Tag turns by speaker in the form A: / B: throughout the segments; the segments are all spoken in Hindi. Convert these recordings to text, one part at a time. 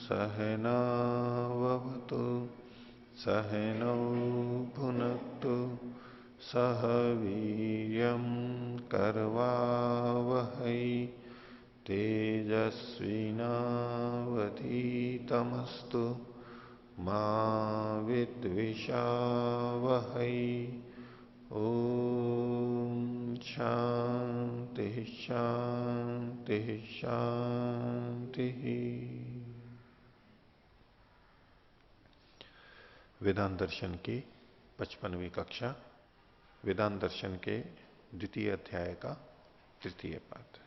A: सहनावतु सहनौ भुनक्तु सह वीर्यं करवावहै तेजस्विनावधीतमस्तु मा विद्विषावहै। ओम शांति शांति शांति। वेदांत दर्शन की 55वीं कक्षा, वेदांत दर्शन के द्वितीय अध्याय का तृतीय पाठ।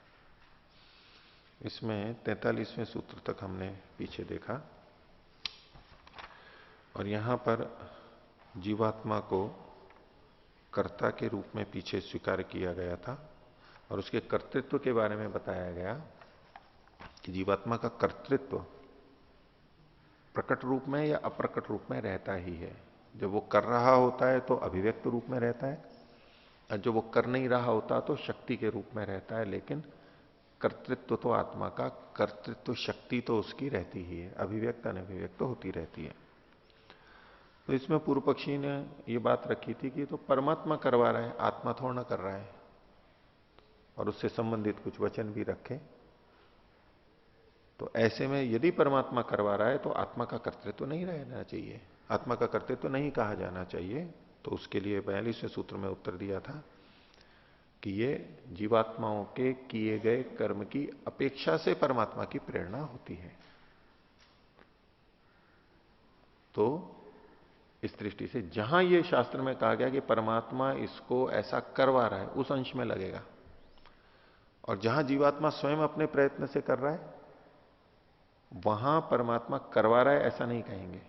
A: इसमें 43वें सूत्र तक हमने पीछे देखा और यहां पर जीवात्मा को कर्ता के रूप में पीछे स्वीकार किया गया था और उसके कर्तृत्व के बारे में बताया गया कि जीवात्मा का कर्तृत्व प्रकट रूप में या अप्रकट रूप में रहता ही है। जब वो कर रहा होता है तो अभिव्यक्त रूप में रहता है और जब वो कर नहीं रहा होता तो शक्ति के रूप में रहता है, लेकिन कर्तृत्व तो आत्मा का, कर्तृत्व शक्ति तो उसकी रहती ही है, अभिव्यक्त अनभिव्यक्त तो होती रहती है। तो इसमें पूर्व पक्षी ने ये बात रखी थी कि तो परमात्मा करवा रहा है, आत्मा थोड़ा ना कर रहा है, और उससे संबंधित कुछ वचन भी रखे। तो ऐसे में यदि परमात्मा करवा रहा है तो आत्मा का कर्तृत्व नहीं रहना चाहिए, आत्मा का कर्तृत्व नहीं कहा जाना चाहिए। तो उसके लिए 42वें सूत्र में उत्तर दिया था कि ये जीवात्माओं के किए गए कर्म की अपेक्षा से परमात्मा की प्रेरणा होती है। तो इस दृष्टि से जहां ये शास्त्र में कहा गया कि परमात्मा इसको ऐसा करवा रहा है, उस अंश में लगेगा, और जहां जीवात्मा स्वयं अपने प्रयत्न से कर रहा है वहां परमात्मा करवा रहा है ऐसा नहीं कहेंगे,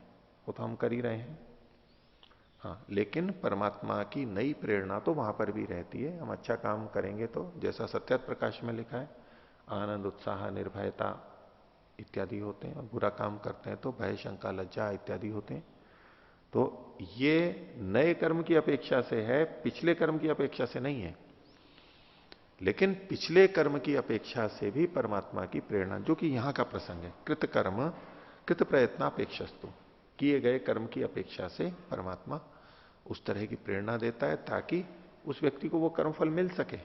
A: वो तो हम कर ही रहे हैं। हाँ, लेकिन परमात्मा की नई प्रेरणा तो वहां पर भी रहती है। हम अच्छा काम करेंगे तो, जैसा सत्यात प्रकाश में लिखा है, आनंद उत्साह निर्भयता इत्यादि होते हैं, और बुरा काम करते हैं तो भय शंका लज्जा इत्यादि होते हैं। तो ये नए कर्म की अपेक्षा से है, पिछले कर्म की अपेक्षा से नहीं है। लेकिन पिछले कर्म की अपेक्षा से भी परमात्मा की प्रेरणा, जो कि यहां का प्रसंग है, कृत कर्म कृत प्रयत्नापेक्षस्तु, किए गए कर्म की अपेक्षा से परमात्मा उस तरह की प्रेरणा देता है ताकि उस व्यक्ति को वो कर्मफल मिल सके,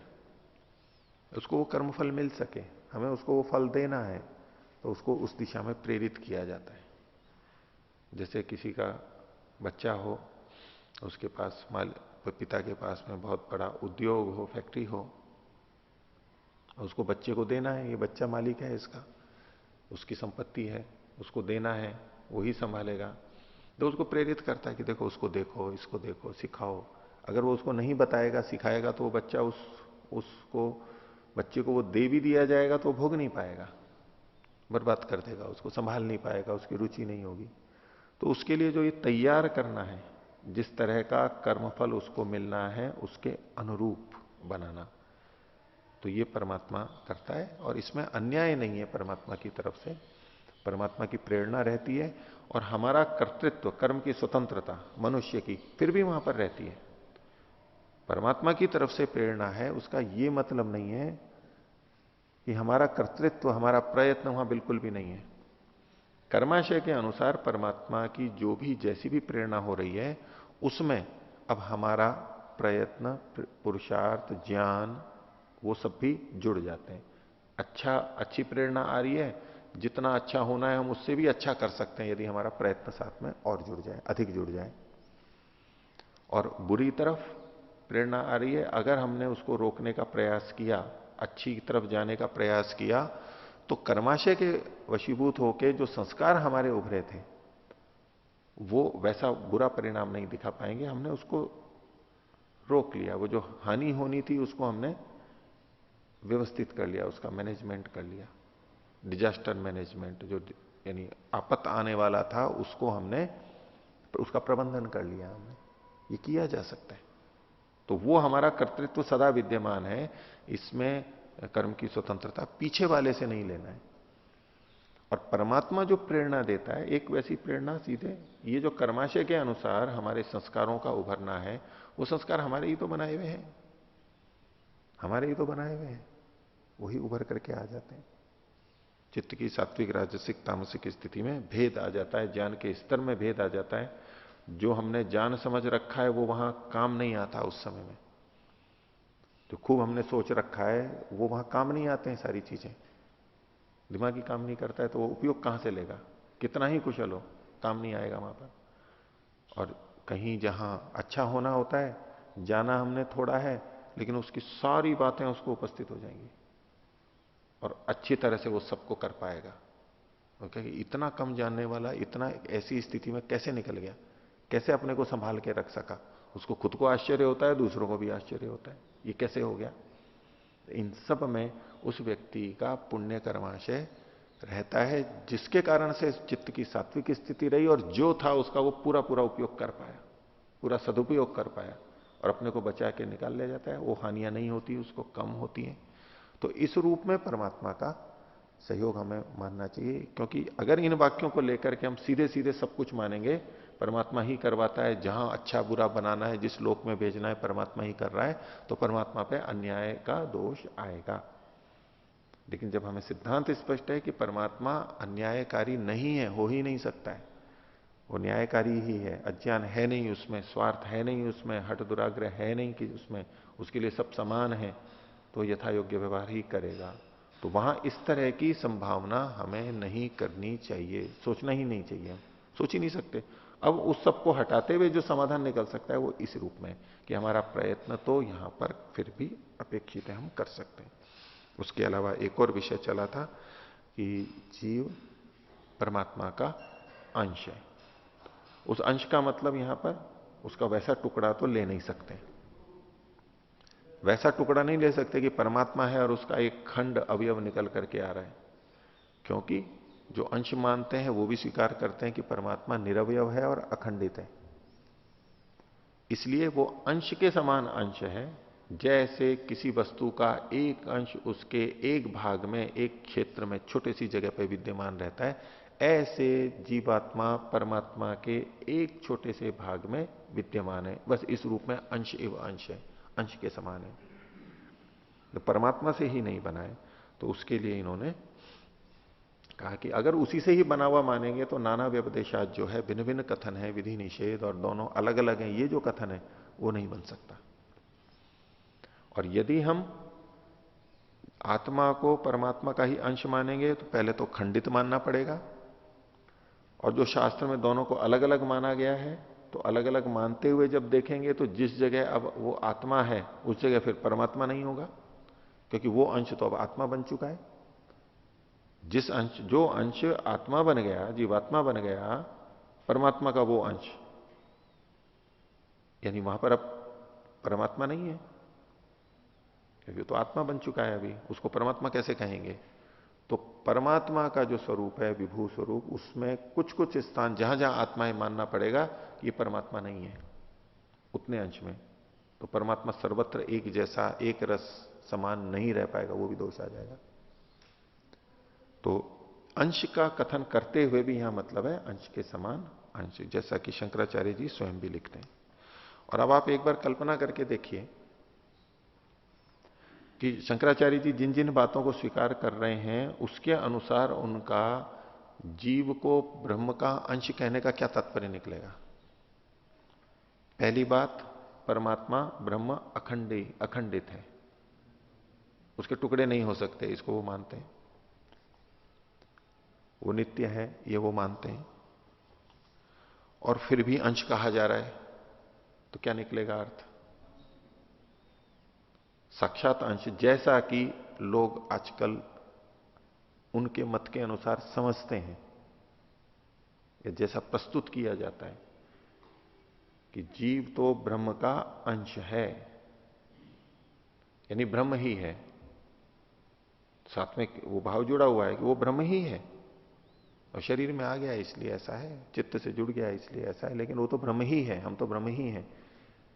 A: उसको वो कर्मफल मिल सके। हमें उसको वो फल देना है तो उसको उस दिशा में प्रेरित किया जाता है। जैसे किसी का बच्चा हो, उसके पास पिता के पास में बहुत बड़ा उद्योग हो, फैक्ट्री हो, उसको बच्चे को देना है, ये बच्चा मालिक है इसका, उसकी संपत्ति है, उसको देना है, वही संभालेगा। तो उसको प्रेरित करता है कि देखो उसको देखो, इसको देखो, सिखाओ। अगर वो उसको नहीं बताएगा, सिखाएगा तो वो बच्चा उसको बच्चे को वो दे भी दिया जाएगा तो वो भोग नहीं पाएगा, बर्बाद कर देगा, उसको संभाल नहीं पाएगा, उसकी रुचि नहीं होगी। तो उसके लिए जो ये तैयार करना है, जिस तरह का कर्मफल उसको मिलना है उसके अनुरूप बनाना, तो ये परमात्मा करता है। और इसमें अन्याय नहीं है परमात्मा की तरफ से, परमात्मा की प्रेरणा रहती है और हमारा कर्तृत्व, कर्म की स्वतंत्रता मनुष्य की फिर भी वहां पर रहती है। परमात्मा की तरफ से प्रेरणा है, उसका यह मतलब नहीं है कि हमारा कर्तृत्व, हमारा प्रयत्न वहां बिल्कुल भी नहीं है। कर्माशय के अनुसार परमात्मा की जो भी जैसी भी प्रेरणा हो रही है उसमें अब हमारा प्रयत्न, पुरुषार्थ, ज्ञान, वो सब भी जुड़ जाते हैं। अच्छी प्रेरणा आ रही है, जितना अच्छा होना है हम उससे भी अच्छा कर सकते हैं यदि हमारा प्रयत्न साथ में और जुड़ जाए, अधिक जुड़ जाए। और बुरी तरफ प्रेरणा आ रही है, अगर हमने उसको रोकने का प्रयास किया, अच्छी तरफ जाने का प्रयास किया, तो कर्माशय के वशीभूत होके जो संस्कार हमारे उभरे थे वो वैसा बुरा परिणाम नहीं दिखा पाएंगे। हमने उसको रोक लिया, वो जो हानि होनी थी उसको हमने व्यवस्थित कर लिया, उसका मैनेजमेंट कर लिया। डिजास्टर मैनेजमेंट, जो यानी आपत्ति आने वाला था उसको हमने, उसका प्रबंधन कर लिया हमने, ये किया जा सकता है। तो वो हमारा कर्तृत्व सदा विद्यमान है, इसमें कर्म की स्वतंत्रता पीछे वाले से नहीं लेना है। और परमात्मा जो प्रेरणा देता है, एक वैसी प्रेरणा सीधे ये जो कर्माशय के अनुसार हमारे संस्कारों का उभरना है, वो संस्कार हमारे ही तो बनाए हुए हैं, हमारे ही तो बनाए हुए हैं, वही उभर करके आ जाते हैं। चित्त की सात्विक, राजसिक, तामसिक स्थिति में भेद आ जाता है, ज्ञान के स्तर में भेद आ जाता है। जो हमने जान समझ रखा है वो वहां काम नहीं आता उस समय में। जो खूब हमने सोच रखा है वो वहां काम नहीं आते हैं सारी चीजें। दिमाग ही काम नहीं करता है तो वो उपयोग कहां से लेगा? कितना ही कुशल हो, काम नहीं आएगा वहां पर। और कहीं जहां अच्छा होना होता है, जाना हमने थोड़ा है, लेकिन उसकी सारी बातें उसको उपस्थित हो जाएंगी और अच्छी तरह से वो सबको कर पाएगा। ओके, इतना कम जानने वाला इतना ऐसी स्थिति में कैसे निकल गया, कैसे अपने को संभाल के रख सका? उसको खुद को आश्चर्य होता है, दूसरों को भी आश्चर्य होता है, ये कैसे हो गया? इन सब में उस व्यक्ति का पुण्य कर्माशय रहता है, जिसके कारण से चित्त की सात्विक स्थिति रही और जो था उसका वो पूरा पूरा उपयोग कर पाया, पूरा सदुपयोग कर पाया और अपने को बचा के निकाल ले जाता है। वो हानियां नहीं होती, उसको कम होती हैं। तो इस रूप में परमात्मा का सहयोग हमें मानना चाहिए, क्योंकि अगर इन वाक्यों को लेकर के हम सीधे सीधे सब कुछ मानेंगे, परमात्मा ही करवाता है, जहां अच्छा बुरा बनाना है, जिस लोक में भेजना है परमात्मा ही कर रहा है, तो परमात्मा पे अन्याय का दोष आएगा। लेकिन जब हमें सिद्धांत स्पष्ट है कि परमात्मा अन्यायकारी नहीं है, हो ही नहीं सकता है, वो न्यायकारी ही है, अज्ञान है नहीं उसमें, स्वार्थ है नहीं उसमें, हठ दुराग्रह है नहीं कि उसमें, उसके लिए सब समान है, तो यथा योग्य व्यवहार ही करेगा। तो वहां इस तरह की संभावना हमें नहीं करनी चाहिए, सोचना ही नहीं चाहिए, हम सोच ही नहीं सकते। अब उस सबको हटाते हुए जो समाधान निकल सकता है वो इस रूप में कि हमारा प्रयत्न तो यहां पर फिर भी अपेक्षित है, हम कर सकते हैं। उसके अलावा एक और विषय चला था कि जीव परमात्मा का अंश है। उस अंश का मतलब यहां पर उसका वैसा टुकड़ा तो ले नहीं सकते, वैसा टुकड़ा नहीं ले सकते कि परमात्मा है और उसका एक खंड अवयव निकल करके आ रहा है। क्योंकि जो अंश मानते हैं वो भी स्वीकार करते हैं कि परमात्मा निरवयव है और अखंडित है, इसलिए वो अंश के समान अंश है। जैसे किसी वस्तु का एक अंश उसके एक भाग में, एक क्षेत्र में, छोटी सी जगह पर विद्यमान रहता है, ऐसे जीवात्मा परमात्मा के एक छोटे से भाग में विद्यमान है। बस इस रूप में अंश एवं अंश है, अंश के समान है, तो परमात्मा से ही नहीं बना है। तो उसके लिए इन्होंने कहा कि अगर उसी से ही बना हुआ मानेंगे तो नाना व्यपदेशात जो है, भिन्न भिन्न कथन है, विधि निषेध और दोनों अलग अलग हैं, ये जो कथन है वो नहीं बन सकता। और यदि हम आत्मा को परमात्मा का ही अंश मानेंगे तो पहले तो खंडित मानना पड़ेगा, और जो शास्त्र में दोनों को अलग अलग माना गया है, तो अलग अलग मानते हुए जब देखेंगे तो जिस जगह अब वो आत्मा है उस जगह फिर परमात्मा नहीं होगा, क्योंकि वो अंश तो अब आत्मा बन चुका है। जिस अंश, जो अंश आत्मा बन गया, जीवात्मा बन गया, परमात्मा का वो अंश, यानी वहां पर अब परमात्मा नहीं है, क्योंकि तो आत्मा बन चुका है, अभी उसको परमात्मा कैसे कहेंगे? तो परमात्मा का जो स्वरूप है, विभू स्वरूप, उसमें कुछ कुछ स्थान जहां जहां आत्माएं मानना पड़ेगा ये परमात्मा नहीं है उतने अंश में, तो परमात्मा सर्वत्र एक जैसा, एक रस समान नहीं रह पाएगा, वो भी दोष आ जाएगा। तो अंश का कथन करते हुए भी यहां मतलब है अंश के समान अंश, जैसा कि शंकराचार्य जी स्वयं भी लिखते हैं। और अब आप एक बार कल्पना करके देखिए कि शंकराचार्य जी जिन जिन बातों को स्वीकार कर रहे हैं उसके अनुसार उनका जीव को ब्रह्म का अंश कहने का क्या तात्पर्य निकलेगा? पहली बात, परमात्मा ब्रह्म अखंडित है, उसके टुकड़े नहीं हो सकते, इसको वो मानते हैं। वो नित्य है, ये वो मानते हैं। और फिर भी अंश कहा जा रहा है, तो क्या निकलेगा अर्थ? साक्षात अंश, जैसा कि लोग आजकल उनके मत के अनुसार समझते हैं, या जैसा प्रस्तुत किया जाता है कि जीव तो ब्रह्म का अंश है, यानी ब्रह्म ही है, साथ में वो भाव जुड़ा हुआ है कि वो ब्रह्म ही है, और शरीर में आ गया है इसलिए ऐसा है, चित्त से जुड़ गया है इसलिए ऐसा है, लेकिन वो तो ब्रह्म ही है, हम तो ब्रह्म ही हैं।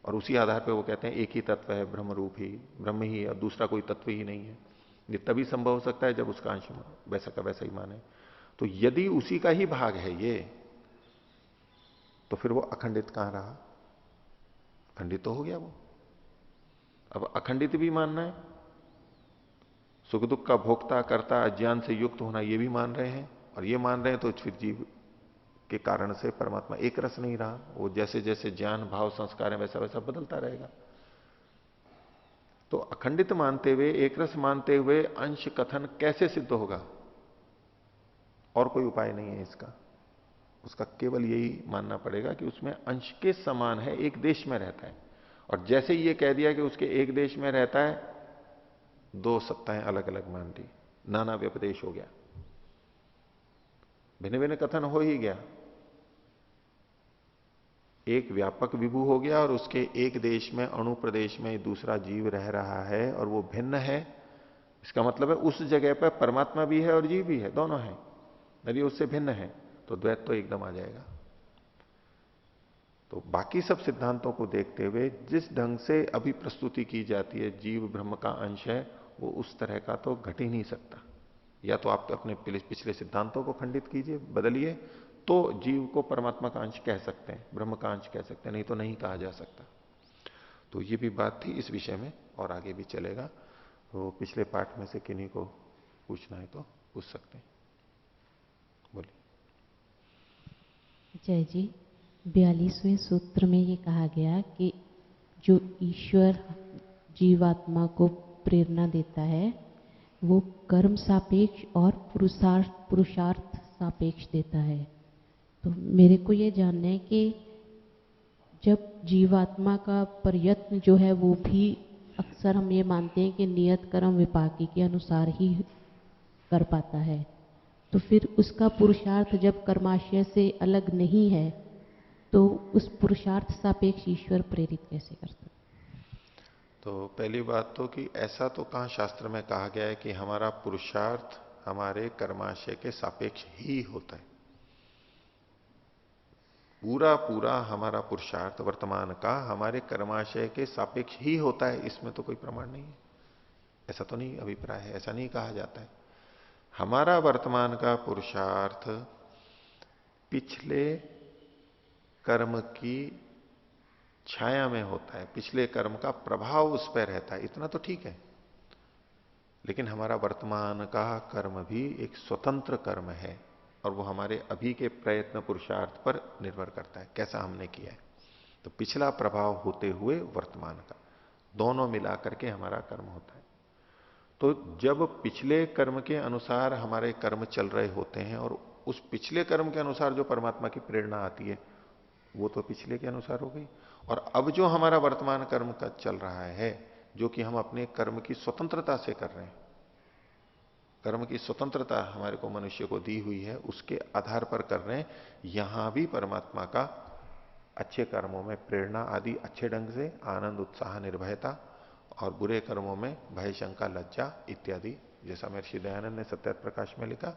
A: और उसी आधार पर वो कहते हैं एक ही तत्व है, ब्रह्म रूप ही, ब्रह्म ही है, और दूसरा कोई तत्व ही नहीं है। ये तभी संभव हो सकता है जब उसका अंश वैसा का वैसा ही माने। तो यदि उसी का ही भाग है ये, तो फिर वो अखंडित कहां रहा? खंडित तो हो गया वो। अब अखंडित भी मानना है, सुख दुख का भोक्ता करता अज्ञान से युक्त होना ये भी मान रहे हैं, और ये मान रहे हैं तो फिर जीव के कारण से परमात्मा एक रस नहीं रहा। वो जैसे जैसे ज्ञान भाव संस्कार है वैसा वैसा बदलता रहेगा। तो अखंडित मानते हुए, एक रस मानते हुए अंश कथन कैसे सिद्ध होगा? और कोई उपाय नहीं है इसका। उसका केवल यही मानना पड़ेगा कि उसमें अंश के समान है, एक देश में रहता है। और जैसे ही ये कह दिया कि उसके एक देश में रहता है, दो सत्ताएं अलग अलग मान ली, नाना व्यपदेश हो गया, भिन्न भिन्न कथन हो ही गया। एक व्यापक विभू हो गया और उसके एक देश में, अणु प्रदेश में दूसरा जीव रह रहा है और वो भिन्न है। इसका मतलब है उस जगह पर परमात्मा भी है और जीव भी है, दोनों है। यदि उससे भिन्न है तो द्वैत तो एकदम आ जाएगा। तो बाकी सब सिद्धांतों को देखते हुए जिस ढंग से अभी प्रस्तुति की जाती है, जीव ब्रह्म का अंश है, वो उस तरह का तो घट ही नहीं सकता। या तो आप अपने पिछले सिद्धांतों को खंडित कीजिए, बदलिए, तो जीव को परमात्मा का अंश कह सकते हैं, ब्रह्म का अंश कह सकते हैं, नहीं तो नहीं कहा जा सकता। तो ये भी बात थी इस विषय में, और आगे भी चलेगा। तो पिछले पाठ में से किन्हीं को पूछना है तो पूछ सकते हैं, बोलिए।
B: जय जी। 42वें सूत्र में ये कहा गया कि जो ईश्वर जीवात्मा को प्रेरणा देता है वो कर्म सापेक्ष और पुरुषार्थ सापेक्ष देता है। तो मेरे को ये जानना है कि जब जीवात्मा का प्रयत्न जो है वो भी अक्सर हम ये मानते हैं कि नियत कर्म विपाकी के अनुसार ही कर पाता है, तो फिर उसका पुरुषार्थ जब कर्माशय से अलग नहीं है तो उस पुरुषार्थ सापेक्ष ईश्वर प्रेरित कैसे कर सकते?
A: तो पहली बात तो कि ऐसा तो कहां शास्त्र में कहा गया है कि हमारा पुरुषार्थ हमारे कर्माशय के सापेक्ष ही होता है। पूरा पूरा हमारा पुरुषार्थ वर्तमान का हमारे कर्माशय के सापेक्ष ही होता है, इसमें तो कोई प्रमाण नहीं है। ऐसा तो नहीं अभिप्राय है, ऐसा नहीं कहा जाता है। हमारा वर्तमान का पुरुषार्थ पिछले कर्म की छाया में होता है, पिछले कर्म का प्रभाव उस पर रहता है, इतना तो ठीक है। लेकिन हमारा वर्तमान का कर्म भी एक स्वतंत्र कर्म है और वो हमारे अभी के प्रयत्न पुरुषार्थ पर निर्भर करता है, कैसा हमने किया है। तो पिछला प्रभाव होते हुए वर्तमान का, दोनों मिलाकर के हमारा कर्म होता है। तो जब पिछले कर्म के अनुसार हमारे कर्म चल रहे होते हैं और उस पिछले कर्म के अनुसार जो परमात्मा की प्रेरणा आती है वो तो पिछले के अनुसार हो गई। और अब जो हमारा वर्तमान कर्म का चल रहा है, जो कि हम अपने कर्म की स्वतंत्रता से कर रहे हैं, कर्म की स्वतंत्रता हमारे को मनुष्य को दी हुई है, उसके आधार पर कर रहे हैं। यहां भी परमात्मा का अच्छे कर्मों में प्रेरणा आदि अच्छे ढंग से, आनंद उत्साह निर्भयता, और बुरे कर्मों में भय शंका लज्जा इत्यादि, जैसा महर्षि दयानंद ने सत्यार्थ प्रकाश में लिखा,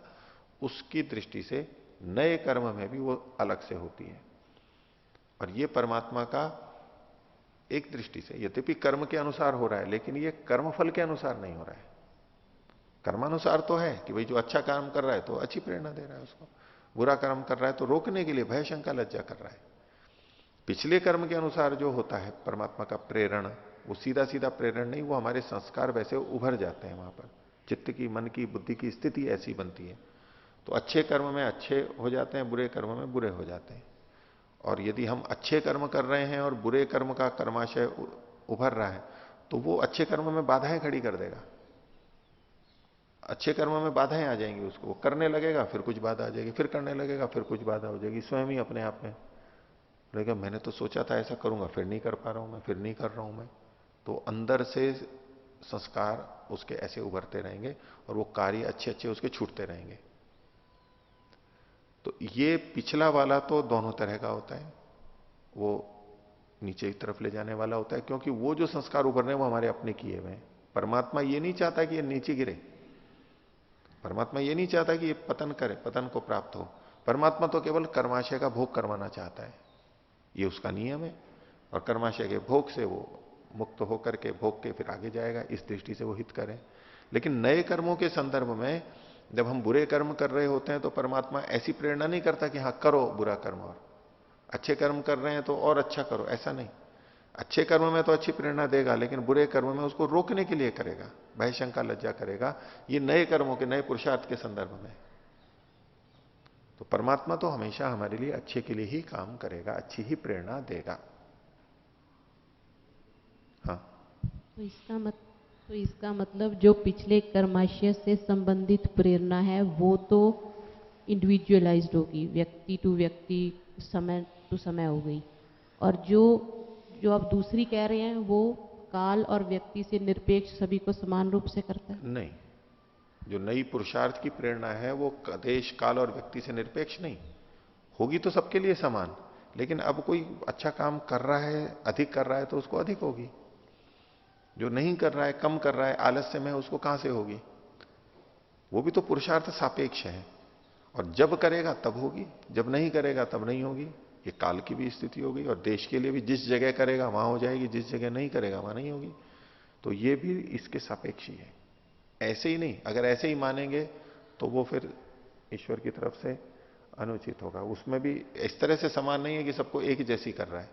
A: उसकी दृष्टि से नए कर्म में भी वो अलग से होती है। और ये परमात्मा का एक दृष्टि से यद्यपि कर्म के अनुसार हो रहा है, लेकिन ये कर्मफल के अनुसार नहीं हो रहा है। कर्मानुसार तो है कि भाई जो अच्छा काम कर रहा है तो अच्छी प्रेरणा दे रहा है उसको, बुरा कर्म कर रहा है तो रोकने के लिए भय शंका लज्जा कर रहा है। पिछले कर्म के अनुसार जो होता है परमात्मा का प्रेरण, वो सीधा सीधा प्रेरण नहीं, वो हमारे संस्कार वैसे उभर जाते हैं वहां पर, चित्त की, मन की, बुद्धि की स्थिति ऐसी बनती है। तो अच्छे कर्म में अच्छे हो जाते हैं, बुरे कर्म में बुरे हो जाते हैं। और यदि हम अच्छे कर्म कर रहे हैं और बुरे कर्म का कर्माशय उभर रहा है तो वो अच्छे कर्म में बाधाएं खड़ी कर देगा। अच्छे कर्म में बाधाएं आ जाएंगी, उसको वो करने लगेगा, फिर कुछ बाधा आ जाएगी, फिर करने लगेगा, फिर कुछ बाधा हो जाएगी, स्वयं ही अपने आप में लगेगा मैंने तो सोचा था ऐसा करूंगा, फिर नहीं कर पा रहा हूं मैं, फिर नहीं कर रहा हूं मैं। तो अंदर से संस्कार उसके ऐसे उभरते रहेंगे और वो कार्य अच्छे अच्छे उसके छूटते रहेंगे। तो ये पिछला वाला तो दोनों तरह का होता है, वो नीचे की तरफ ले जाने वाला होता है, क्योंकि वो जो संस्कार उभर रहे हैं वो हमारे अपने किए हुए हैं। परमात्मा ये नहीं चाहता कि ये नीचे गिरे, परमात्मा ये नहीं चाहता कि ये पतन करे, पतन को प्राप्त हो। परमात्मा तो केवल कर्माशय का भोग करवाना चाहता है, ये उसका नियम है। और कर्माशय के भोग से वो मुक्त होकर के भोग के फिर आगे जाएगा, इस दृष्टि से वो हित करे। लेकिन नए कर्मों के संदर्भ में जब हम बुरे कर्म कर रहे होते हैं तो परमात्मा ऐसी प्रेरणा नहीं करता कि हां करो बुरा कर्म, और अच्छे कर्म कर रहे हैं तो और अच्छा करो, ऐसा नहीं। अच्छे कर्म में तो अच्छी प्रेरणा देगा, लेकिन बुरे कर्म में उसको रोकने के लिए करेगा, भय शंका लज्जा करेगा, ये नए कर्मों के, नए पुरुषार्थ के संदर्भ में। तो परमात्मा तो हमेशा हमारे लिए अच्छे के लिए ही काम करेगा, अच्छी ही प्रेरणा देगा। हाँ।
B: तो इसका मतलब जो पिछले कर्माशय से संबंधित प्रेरणा है वो तो इंडिविजुअलाइज्ड होगी, व्यक्ति टू व्यक्ति, समय टू समय हो गई, और जो जो आप दूसरी कह रहे हैं वो काल और व्यक्ति से निरपेक्ष सभी को समान रूप से करता है?
A: नहीं, जो नई पुरुषार्थ की प्रेरणा है वो देश काल और व्यक्ति से निरपेक्ष नहीं होगी, तो सबके लिए समान। लेकिन अब कोई अच्छा काम कर रहा है, अधिक कर रहा है, तो उसको अधिक होगी। जो नहीं कर रहा है, कम कर रहा है, आलस्य में, उसको कहां से होगी? वो भी तो पुरुषार्थ सापेक्ष है, और जब करेगा तब होगी, जब नहीं करेगा तब नहीं होगी। ये काल की भी स्थिति होगी, और देश के लिए भी जिस जगह करेगा वहां हो जाएगी, जिस जगह नहीं करेगा वहां नहीं होगी। तो ये भी इसके सापेक्ष ही है। ऐसे ही नहीं, अगर ऐसे ही मानेंगे तो वो फिर ईश्वर की तरफ से अनुचित होगा। उसमें भी इस तरह से समान नहीं है कि सबको एक जैसी कर रहा है,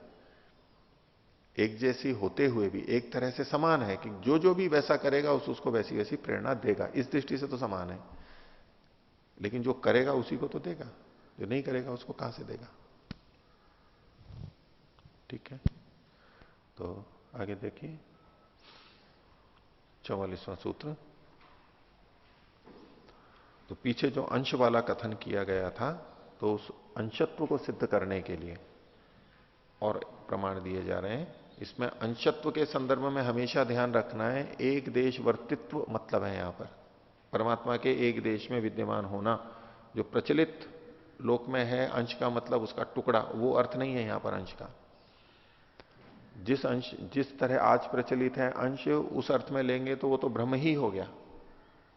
A: एक जैसी होते हुए भी एक तरह से समान है कि जो जो भी वैसा करेगा उसको वैसी वैसी प्रेरणा देगा। इस दृष्टि से तो समान है, लेकिन जो करेगा उसी को तो देगा, जो नहीं करेगा उसको कहां से देगा? ठीक है, तो आगे देखिए 44वां सूत्र। तो पीछे जो अंश वाला कथन किया गया था, तो उस अंशत्व को सिद्ध करने के लिए और प्रमाण दिए जा रहे हैं। इसमें अंशत्व के संदर्भ में हमेशा ध्यान रखना है, एक देश वर्तित्व मतलब है यहां पर परमात्मा के एक देश में विद्यमान होना। जो प्रचलित लोक में है अंश का मतलब उसका टुकड़ा, वो अर्थ नहीं है यहां पर अंश का। जिस अंश, जिस तरह आज प्रचलित है अंश, उस अर्थ में लेंगे तो वो तो ब्रह्म ही हो गया,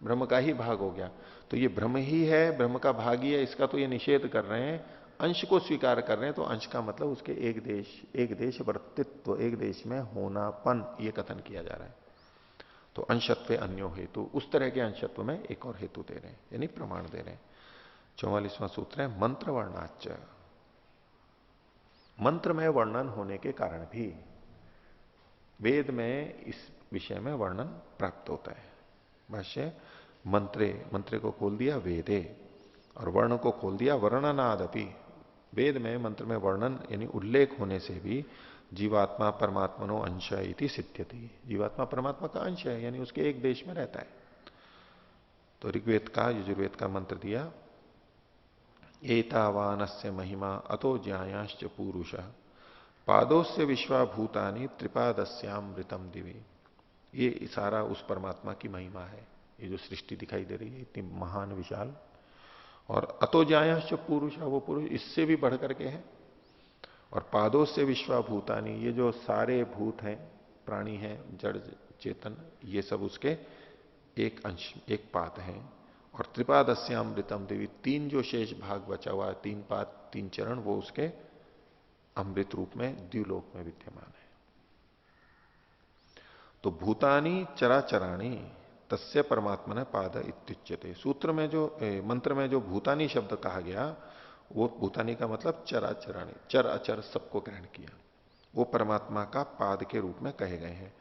A: ब्रह्म का ही भाग हो गया। तो ये ब्रह्म ही है, ब्रह्म का भाग ही है, इसका तो ये निषेध कर रहे हैं। अंश को स्वीकार कर रहे हैं, तो अंश का मतलब उसके एक देश वर्तित्व, एक देश में होनापन, ये कथन किया जा रहा है। तो अंशत्व अन्यो हेतु, उस तरह के अंशत्व में एक और हेतु दे रहे हैं, यानी प्रमाण दे रहे हैं। 44वां सूत्र है मंत्र वर्णाच। मंत्र में वर्णन होने के कारण भी वेद में इस विषय में वर्णन प्राप्त होता है। भाष्य, मंत्रे, मंत्रे को खोल दिया वेदे, और वर्ण को खोल दिया वर्णनादपि। वेद में मंत्र में वर्णन यानी उल्लेख होने से भी जीवात्मा परमात्मनो अंश इति सिद्ध्यति, जीवात्मा परमात्मा का अंश है, यानी उसके एक देश में रहता है। तो ऋग्वेद का, यजुर्वेद का मंत्र दिया, एतावानस्य महिमा अतो ज्यायाश्च पूरुष पादोस्य विश्वाभूतानि त्रिपादस्यामृतम दिवी। ये सारा उस परमात्मा की महिमा है। ये जो सृष्टि दिखाई दे रही है इतनी महान विशाल, और अतो ज्यायाश्च पुरुष, वो पुरुष इससे भी बढ़ करके है। और पादों से विश्वाभूतानी, ये जो सारे भूत हैं, प्राणी हैं, जड़ चेतन, ये सब उसके एक अंश, एक पाद है। और त्रिपादस्यामृतम देवी, तीन जो शेष भाग बचा हुआ है, तीन पाद तीन चरण, वो उसके अमृत रूप में द्व्युलोक में विद्यमान है। तो भूतानी चराचराणी तस्य परमात्मा ने पाद इत्युच्यते। सूत्र में जो मंत्र में जो भूतानी शब्द कहा गया, वो भूतानी का मतलब चराचराणी, चर अचर सबको ग्रहण किया, वो परमात्मा का पाद के रूप में कहे गए हैं।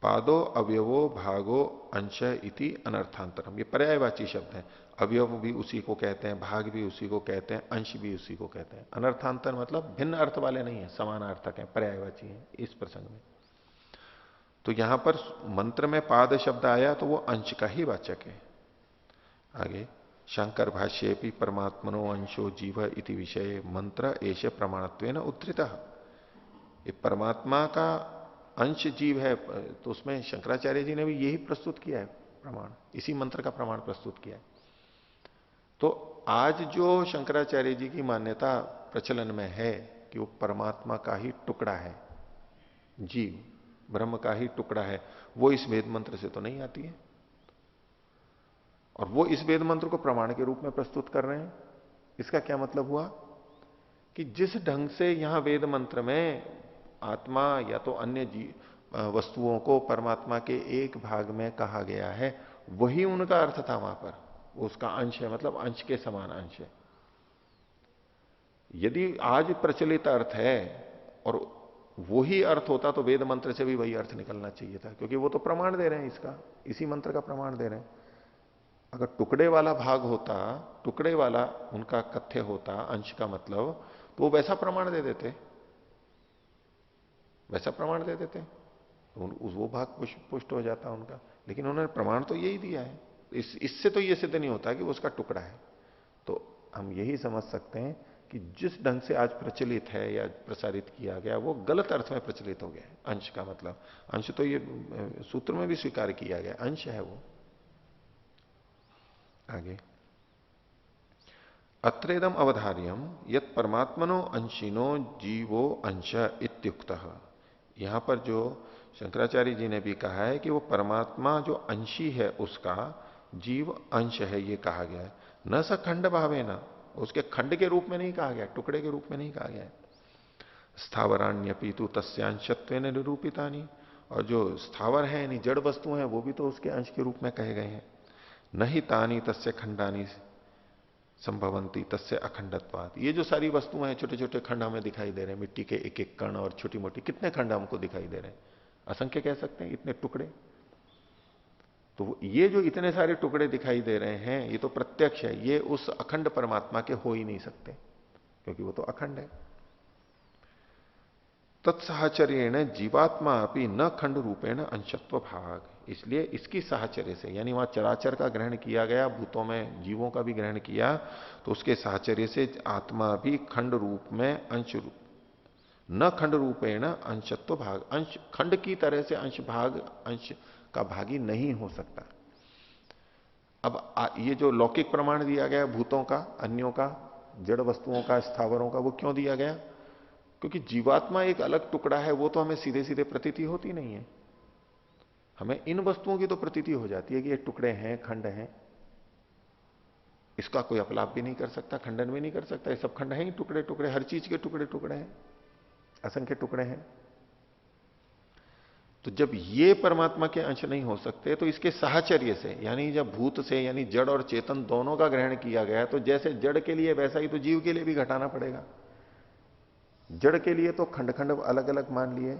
A: पादो अवयवो भागो अंश इति अनर्थांतरम, ये पर्यायवाची शब्द है। अवयव भी उसी को कहते हैं, भाग भी उसी को कहते हैं, अंश भी उसी को कहते हैं। अनर्थांतर मतलब भिन्न अर्थ वाले नहीं है, समानार्थक है, पर्यायवाची है इस प्रसंग में। तो यहां पर मंत्र में पाद शब्द आया तो वो अंश का ही वाचक है। आगे शंकर भाष्ये भी परमात्मनो अंशो जीव इति विषय मंत्र एश प्रमाणत्वेन उद्धृत। ये परमात्मा का अंश जीव है, तो उसमें शंकराचार्य जी ने भी यही प्रस्तुत किया है प्रमाण, इसी मंत्र का प्रमाण प्रस्तुत किया है। तो आज जो शंकराचार्य जी की मान्यता प्रचलन में है कि वो परमात्मा का ही टुकड़ा है, जीव ब्रह्म का ही टुकड़ा है, वो इस वेद मंत्र से तो नहीं आती है। और वो इस वेद मंत्र को प्रमाण के रूप में प्रस्तुत कर रहे हैं। इसका क्या मतलब हुआ कि जिस ढंग से यहां वेद मंत्र में आत्मा या तो अन्य वस्तुओं को परमात्मा के एक भाग में कहा गया है, वही उनका अर्थ था वहां पर, उसका अंश है, मतलब अंश के समान अंश है। यदि आज प्रचलित अर्थ है और वही अर्थ होता तो वेद मंत्र से भी वही अर्थ निकलना चाहिए था, क्योंकि वो तो प्रमाण दे रहे हैं इसका, इसी मंत्र का प्रमाण दे रहे हैं। अगर टुकड़े वाला भाग होता, टुकड़े वाला उनका कथ्य होता अंश का मतलब, तो वो वैसा प्रमाण दे देते, वैसा प्रमाण दे देते, वो भाग पुष्ट हो जाता उनका। लेकिन उन्होंने प्रमाण तो यही दिया है, इससे तो ये सिद्ध नहीं होता कि वो उसका टुकड़ा है। तो हम यही समझ सकते हैं कि जिस ढंग से आज प्रचलित है या प्रसारित किया गया वो गलत अर्थ में प्रचलित हो गया है। अंश का मतलब, अंश तो ये सूत्र में भी स्वीकार किया गया, अंश है वो। आगे, अत्रेदम अवधार्यम यत परमात्मनो अंशिनो जीवो अंश इत्युक्तः। यहां पर जो शंकराचार्य जी ने भी कहा है कि वो परमात्मा जो अंशी है उसका जीव अंश है, ये कहा गया है। न स खंड भावे न, उसके खंड के रूप में नहीं कहा गया, टुकड़े के रूप में नहीं कहा गया है। स्थावराण्यपितु तस्यांशत्व निरूपितानी, और जो स्थावर है यानी जड़ वस्तु है वो भी तो उसके अंश के रूप में कहे गए हैं। नहीं तानी तस्य खंडानी संभवंती तस्य अखंडत्वाद। ये जो सारी वस्तुएं हैं, छोटे छोटे खंड हमें दिखाई दे रहे हैं, मिट्टी के एक एक कण और छोटी मोटी कितने खंड हमको दिखाई दे रहे हैं, असंख्य कह सकते हैं, इतने टुकड़े। तो ये जो इतने सारे टुकड़े दिखाई दे रहे हैं ये तो प्रत्यक्ष है, ये उस अखंड परमात्मा के हो ही नहीं सकते, क्योंकि वो तो अखंड है। तत्साहचर्येण जीवात्मा अपनी न खंड रूपेण अंशत्व भाग, इसलिए इसकी साहचर्य से, यानी वहां चराचर का ग्रहण किया गया, भूतों में जीवों का भी ग्रहण किया, तो उसके साहचर्य से आत्मा भी खंड रूप में अंश रूप, न खंड रूपेण अंशत्व भाग, अंश खंड की तरह से अंश भाग, अंश का भागी नहीं हो सकता। अब ये जो लौकिक प्रमाण दिया गया भूतों का, अन्यों का, जड़ वस्तुओं का, स्थावरों का, वो क्यों दिया गया? क्योंकि जीवात्मा एक अलग टुकड़ा है, वो तो हमें सीधे सीधे प्रतीति होती नहीं है। हमें इन वस्तुओं की तो प्रतीति हो जाती है कि ये टुकड़े हैं, खंड हैं, इसका कोई अपलाप भी नहीं कर सकता, खंडन भी नहीं कर सकता, ये सब खंड हैं ही, टुकड़े टुकड़े, हर चीज के टुकड़े टुकड़े हैं, असंख्य टुकड़े हैं। तो जब ये परमात्मा के अंश नहीं हो सकते, तो इसके साहचर्य से, यानी जब भूत से, यानी जड़ और चेतन दोनों का ग्रहण किया गया, तो जैसे जड़ के लिए वैसा ही तो जीव के लिए भी घटाना पड़ेगा। जड़ के लिए तो खंड खंड अलग अलग मान लिए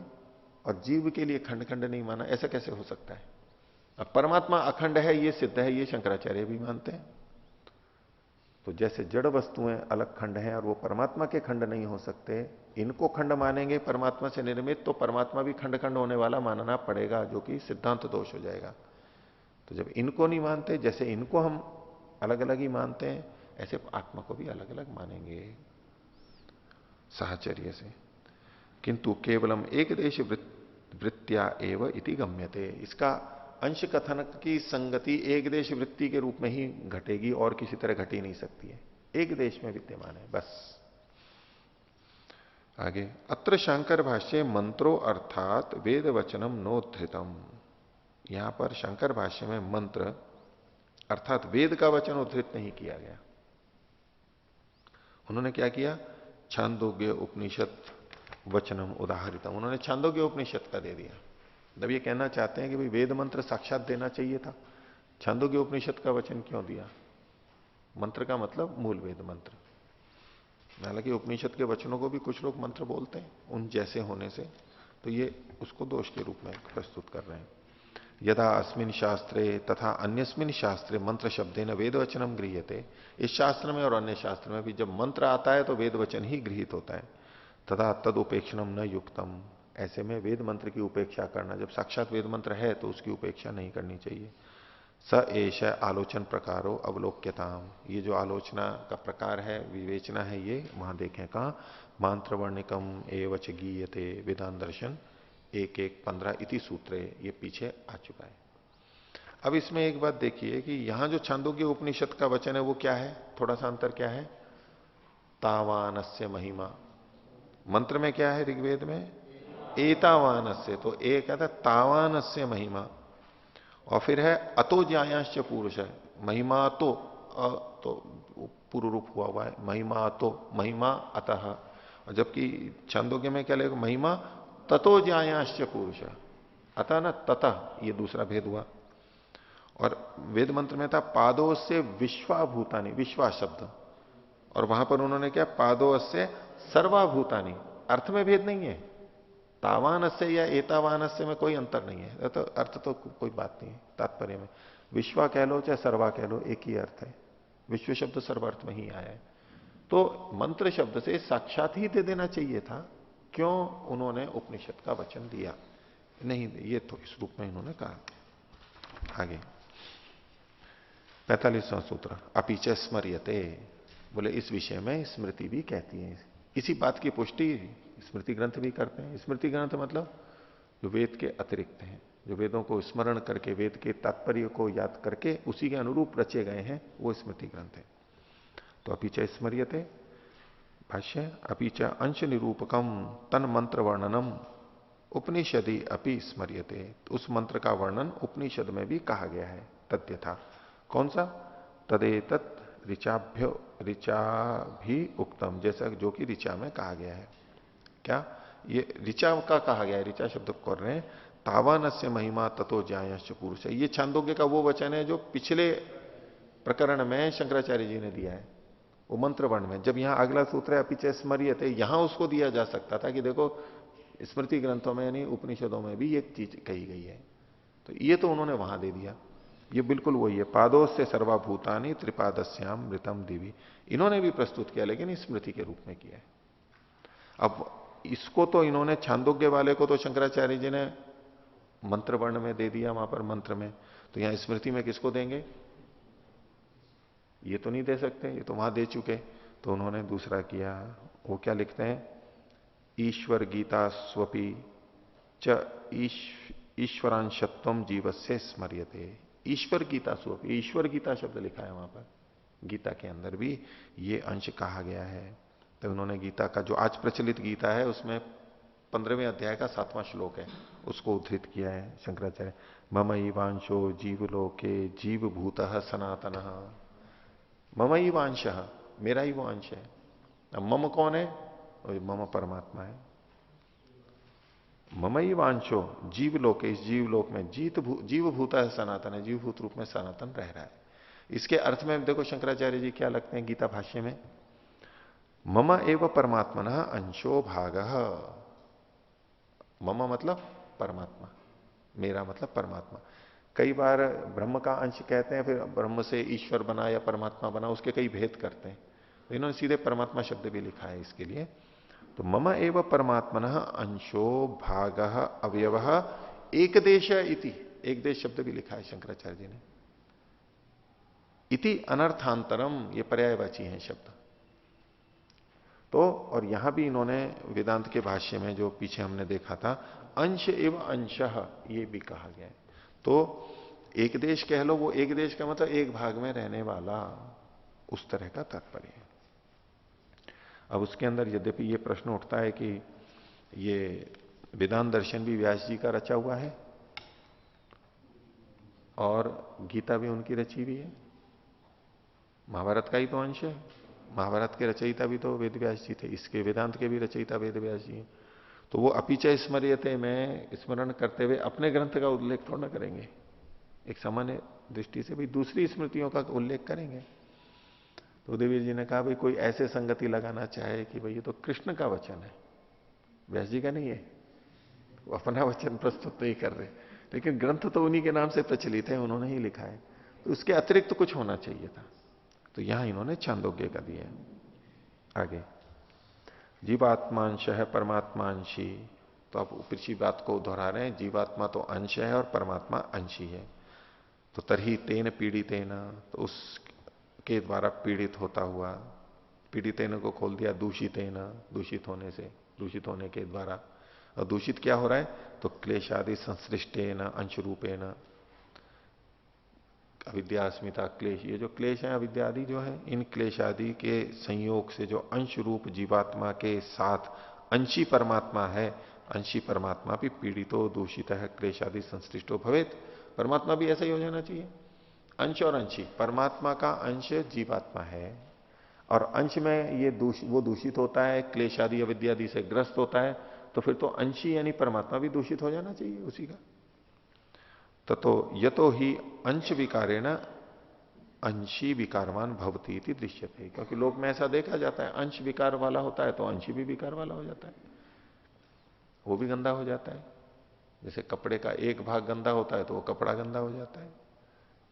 A: और जीव के लिए खंड खंड नहीं माना, ऐसा कैसे हो सकता है? अब परमात्मा अखंड है ये सिद्ध है, ये शंकराचार्य भी मानते हैं। तो जैसे जड़ वस्तुएं अलग खंड हैं और वो परमात्मा के खंड नहीं हो सकते, इनको खंड मानेंगे परमात्मा से निर्मित, तो परमात्मा भी खंड खंड होने वाला मानना पड़ेगा, जो कि सिद्धांत दोष हो जाएगा। तो जब इनको नहीं मानते, जैसे इनको हम अलग अलग ही मानते हैं, ऐसे आत्मा को भी अलग अलग मानेंगे साहचर्य से। किंतु केवलम एक देश वृत्तिया एव इति गम्यते, इसका अंश कथन की संगति एक देश वृत्ति के रूप में ही घटेगी, और किसी तरह घट ही नहीं सकती है, एक देश में विद्यमान है बस। आगे, अत्र शंकर भाष्य मंत्रो अर्थात वेद वचनम नोद्धृतम, यहां पर शंकर भाष्य में मंत्र अर्थात वेद का वचन उद्धृत नहीं किया गया। उन्होंने क्या किया? छांदोग्य उपनिषद वचनम उदाहरितम, उन्होंने छांदोग्य उपनिषद का दे दिया। जब ये कहना चाहते हैं कि भाई वेद मंत्र साक्षात देना चाहिए था, छांदोग्य उपनिषद का वचन क्यों दिया? मंत्र का मतलब मूल वेद मंत्र। हालांकि उपनिषद के वचनों को भी कुछ लोग मंत्र बोलते हैं उन जैसे होने से, तो ये उसको दोष के रूप में प्रस्तुत कर रहे हैं। यदा अस्मिन शास्त्रे तथा अन्यस्मिन शास्त्रे मंत्र शब्देन वेद वचनम गृह्यते, इस शास्त्र में और अन्य शास्त्र में भी जब मंत्र आता है तो वेद वचन ही गृहीत होता है। तथा तदुपेक्षणम न युक्तम, ऐसे में वेद मंत्र की उपेक्षा करना, जब साक्षात वेद मंत्र है तो उसकी उपेक्षा नहीं करनी चाहिए। स एष आलोचन प्रकारो अवलोक्यताम, ये जो आलोचना का प्रकार है, विवेचना है, ये वहां देखें कहा, मंत्र वर्णिकम एवच गीयते वेदांत दर्शन 1:1:15 इति सूत्रे, ये पीछे आ चुका है। अब इसमें एक बात देखिए कि यहां जो छांदोग्य उपनिषद का वचन है वो क्या है, थोड़ा सा अंतर क्या है? तावानस्य महिमा, मंत्र में क्या है ऋग्वेद में? एतावानस्य, तो एक कहता है तावानस्य महिमा, और फिर है अतो ज्यायांश पुरुष है, महिमा तो पूर्व रूप हुआ है, महिमा तो, महिमा अतः, और जबकि छंदोग्य में क्या लगेगा? महिमा ततो ज्यायांश पुरुष, अतः ना ततः, ये दूसरा भेद हुआ। और वेद मंत्र में था पादों से विश्वाभूतानी, विश्वा शब्द, और वहां पर उन्होंने क्या? पादों से सर्वाभूतानी, अर्थ में भेद नहीं है, तावानस्य या एतावानस्य में कोई अंतर नहीं है, तो अर्थ तो कोई बात नहीं है तात्पर्य में। विश्वा कह लो चाहे सर्वा कह लो, एक ही अर्थ है। विश्व शब्द सर्वार्थ में ही आया है। तो मंत्र शब्द से साक्षात ही दे देना चाहिए था, क्यों उन्होंने उपनिषद का वचन दिया नहीं? ये तो इस रूप में इन्होंने कहा। आगे 45वां सूत्र, अपीच स्मर्यते, बोले इस विषय में स्मृति भी कहती है। इसी बात की पुष्टि स्मृति ग्रंथ भी करते हैं। स्मृति ग्रंथ मतलब जो वेद के अतिरिक्त हैं, जो वेदों को स्मरण करके वेद के तात्पर्य को याद करके उसी के अनुरूप रचे गए हैं, वो स्मृति ग्रंथ है। तो अपीच स्मर्यते भाष्य, अपीच अंश निरूपकम तन मंत्र वर्णनम उपनिषदि अपि स्मर्यते, उस मंत्र का वर्णन उपनिषद में भी कहा गया है। तथ्य था कौन सा? तदेतत् ऋचा भी उक्तम, जैसा जो कि ऋचा में कहा गया है। क्या ये ऋचा का कहा गया है? ऋचा शब्द कर रहे हैं, तावानस्य महिमा ततो ज्यायश्च पुरुष है। ये छांदोग्य का वो वचन है जो पिछले प्रकरण में शंकराचार्य जी ने दिया है, वो मंत्र वर्ण में। जब यहां अगला सूत्र है अपीच स्मर्यते, यहां उसको दिया जा सकता था कि देखो स्मृति ग्रंथों में यानी उपनिषदों में भी एक चीज कही गई है, तो ये तो उन्होंने वहां दे दिया। ये बिल्कुल वही है, पादों से सर्वाभूतानी त्रिपादस्याम मृतम दिवी, इन्होंने भी प्रस्तुत किया लेकिन स्मृति के रूप में किया है। अब इसको तो इन्होंने छांदोग्य वाले को तो शंकराचार्य जी ने मंत्र वर्ण में दे दिया वहां पर मंत्र में, तो यहां स्मृति में किसको देंगे? ये तो नहीं दे सकते, ये तो वहां दे चुके। तो उन्होंने दूसरा किया, वो क्या लिखते हैं? ईश्वर गीता स्वपी च ईश्वरांशत्वम जीवस्य स्मर्यते। ईश्वर गीता स्वपी, ईश्वर गीता शब्द लिखा है वहां पर, गीता के अंदर भी ये अंश कहा गया है। तो उन्होंने गीता का जो आज प्रचलित गीता है उसमें 15वें अध्याय का 7वां श्लोक है, उसको उद्धृत किया है शंकराचार्य। मम वांशो जीवलोके जीव भूत सनातन, मम वांश, मेरा ही वो अंश है। अब मम कौन है? मम परमात्मा है। मम वांशो जीवलोके, इस जीवलोक में जीव भूत है सनातन है, जीवभूत रूप में सनातन रह रहा है। इसके अर्थ में देखो शंकराचार्य जी क्या लगते हैं गीता भाष्य में, मम एव परमात्मन अंशो भाग। मम मतलब परमात्मा, मेरा मतलब परमात्मा। कई बार ब्रह्म का अंश कहते हैं, फिर ब्रह्म से ईश्वर बना या परमात्मा बना, उसके कई भेद करते हैं। तो इन्होंने सीधे परमात्मा शब्द भी लिखा है इसके लिए। तो मम एव परमात्मन अंशो भाग अवयव एक देश इति, एक देश शब्द भी लिखा है शंकराचार्य जी ने। इति अनर्थांतरम, ये पर्यायवाची है शब्द। तो और यहां भी इन्होंने वेदांत के भाष्य में जो पीछे हमने देखा था, अंश एवं अंशः, ये भी कहा गया है। तो एक देश कह लो, वो एक देश का मतलब एक भाग में रहने वाला, उस तरह का तात्पर्य है। अब उसके अंदर यद्यपि ये प्रश्न उठता है कि ये वेदांत दर्शन भी व्यास जी का रचा हुआ है और गीता भी उनकी रची हुई है, महाभारत का ही तो अंश है। महाभारत के रचयिता भी तो वेद व्यास जी थे, इसके वेदांत के भी रचयिता वेद व्यास जी हैं। तो वो अपीच स्मर्यते में स्मरण करते हुए अपने ग्रंथ का उल्लेख थोड़ा ना करेंगे, एक सामान्य दृष्टि से भी दूसरी स्मृतियों का उल्लेख करेंगे। तो उदयवीर जी ने कहा भाई कोई ऐसे संगति लगाना चाहे कि भाई ये तो कृष्ण का वचन है, व्यास जी का नहीं है, वो अपना वचन प्रस्तुत नहीं कर रहे, लेकिन ग्रंथ तो उन्हीं के नाम से प्रचलित है, उन्होंने ही लिखा है, तो उसके अतिरिक्त कुछ होना चाहिए था। तो यहां इन्होंने छांदोग्य का दिया। आगे जीवात्मांश है परमात्मांशी, तो आप पिछली बात को दोहरा रहे हैं, जीवात्मा तो अंश है और परमात्मा अंशी है। तो तरही तेन पीड़ितेन, तो उसके द्वारा पीड़ित होता हुआ, पीड़ितेन को खोल दिया दूषितेन, दूषित होने से, दूषित होने के द्वारा। और दूषित क्या हो रहा है? तो क्लेशादि संश्लिष्टेन अंश रूपेण, अविद्या अस्मिता क्लेश, ये जो क्लेश है अविद्या आदि जो है, इन क्लेश आदि के संयोग से जो अंश रूप जीवात्मा के साथ अंशी परमात्मा है, अंशी परमात्मा भी पीड़ितो दूषित है क्लेश आदि संश्लिष्टो भवेत, परमात्मा भी ऐसा ही हो जाना चाहिए। अंश और अंशी, परमात्मा का अंश जीवात्मा है और अंश में ये वो दूषित होता है, क्लेश आदि अविद्यादि से ग्रस्त होता है, तो फिर तो अंशी यानी परमात्मा भी दूषित हो जाना चाहिए उसी का। ततो यतो ही अंश विकारेण अंशी विकारवान भवती इति दृश्यते, क्योंकि लोक में ऐसा देखा जाता है अंश विकार वाला होता है तो अंशी भी विकार वाला हो जाता है। वो भी गंदा हो जाता है। जैसे कपड़े का एक भाग गंदा होता है तो वो कपड़ा गंदा हो जाता है।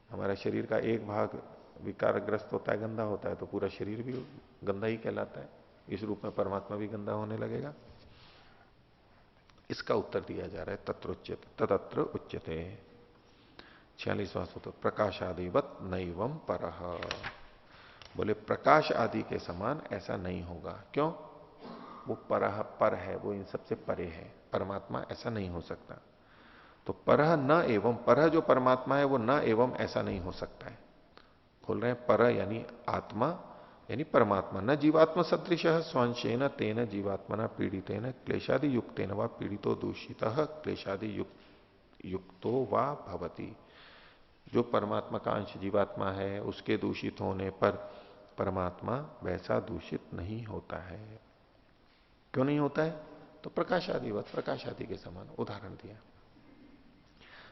A: हमारा शरीर का एक भाग विकारग्रस्त होता है, गंदा होता है, तो पूरा शरीर भी गंदा ही कहलाता है। इस रूप में परमात्मा भी गंदा होने लगेगा। इसका उत्तर दिया जा रहा है तत्र उच्यते। 46वां सूत्र, प्रकाशादिवत नैवम परः। बोले प्रकाश आदि के समान ऐसा नहीं होगा। क्यों? वो पर है, वो इन सबसे परे है। परमात्मा ऐसा नहीं हो सकता। तो परह न एवं, परह जो परमात्मा है वो न एवं ऐसा नहीं हो सकता है। बोल रहे हैं पर यानी आत्मा यानी परमात्मा, न जीवात्मा सदृश स्वांशेन तेन जीवात्मना पीड़ितेन क्लेशादि युक्तेन व पीड़ितो दूषित क्लेशादि युक्तो वा भवति। जो परमात्मा का अंश जीवात्मा है उसके दूषित होने पर परमात्मा वैसा दूषित नहीं होता है। क्यों नहीं होता है? तो प्रकाश आदिवत, प्रकाश आदि के समान उदाहरण दिया।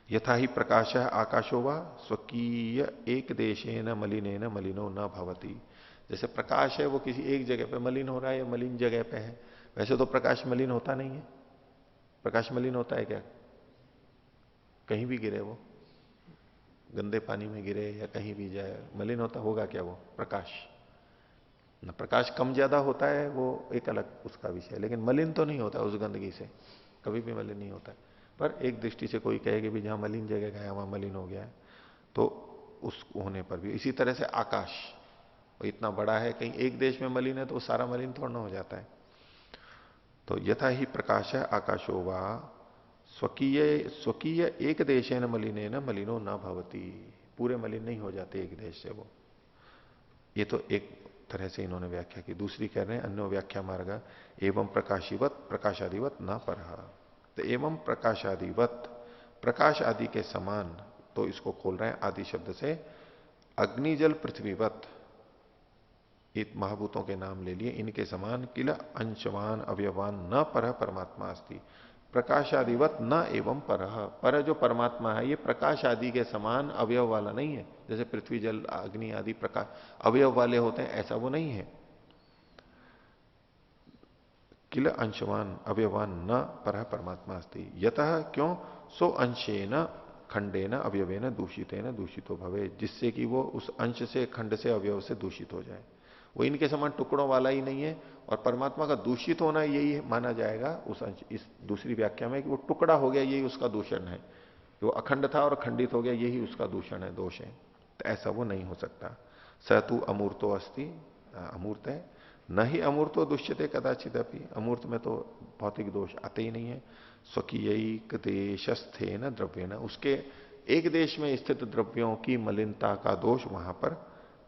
A: यथा ही प्रकाश आकाशो वा स्वकीय एक देशेन मलिनेन मलिनो न भवति। जैसे प्रकाश है वो किसी एक जगह पे मलिन हो रहा है या मलिन जगह पे है। वैसे तो प्रकाश मलिन होता नहीं है। प्रकाश मलिन होता है क्या? कहीं भी गिरे वो, गंदे पानी में गिरे या कहीं भी जाए, मलिन होता होगा क्या वो प्रकाश? न प्रकाश कम ज्यादा होता है वो एक अलग उसका विषय, लेकिन मलिन तो नहीं होता उस गंदगी से, कभी भी मलिन नहीं होता है। पर एक दृष्टि से कोई कहे कि भी जहां मलिन जगह गया वहां मलिन हो गया है, तो उस होने पर भी इसी तरह से आकाश वो इतना बड़ा है, कहीं एक देश में मलिन है तो वो सारा मलिन थोड़ा हो जाता है। तो यथा ही प्रकाश है आकाशो वा स्वकीय स्वकीय एक देशेन मलिनेन मलिनो न भवती। पूरे मलिन नहीं हो जाते एक देश से वो। ये तो एक तरह से इन्होंने व्याख्या की। दूसरी कह रहे हैं अन्य व्याख्या मार्ग एवं प्रकाशिवत प्रकाशादिवत न परहा। तो एवं प्रकाशादिवत, प्रकाश आदि के समान, तो इसको खोल रहे हैं आदि शब्द से, अग्निजल पृथ्वीवत, इत महाभूतों के नाम ले लिए, इनके समान किला अंशवान अवयवान न पर परमात्मा अस्ति। प्रकाश आदिवत न एवं पर जो परमात्मा है ये प्रकाश आदि के समान अवयव वाला नहीं है। जैसे पृथ्वी जल अग्नि आदि प्रकाश अवयव वाले होते हैं, ऐसा वो नहीं है। किल अंशवान अवयवान न पर परमात्मा अस्ति। यतः क्यों? सो अंशेन खंडेन अवयवेन दूषितेन दूषितो भवे, जिससे कि वो उस अंश से खंड से अवयव से दूषित हो जाए। वो इनके समान टुकड़ों वाला ही नहीं है। और परमात्मा का दूषित होना यही माना जाएगा उस अंश, इस दूसरी व्याख्या में, कि वो टुकड़ा हो गया यही उसका दूषण है। कि वो अखंड था और खंडित हो गया यही उसका दूषण है, दोष है। तो ऐसा वो नहीं हो सकता। स तु अमूर्तो अस्ति, अमूर्त है। न ही अमूर्तो दुष्यते कदाचित अपनी, अमूर्त में तो भौतिक दोष आते ही नहीं है। स्वकीय देशस्थे न द्रव्य न, उसके एक देश में स्थित द्रव्यों की मलिनता का दोष वहां पर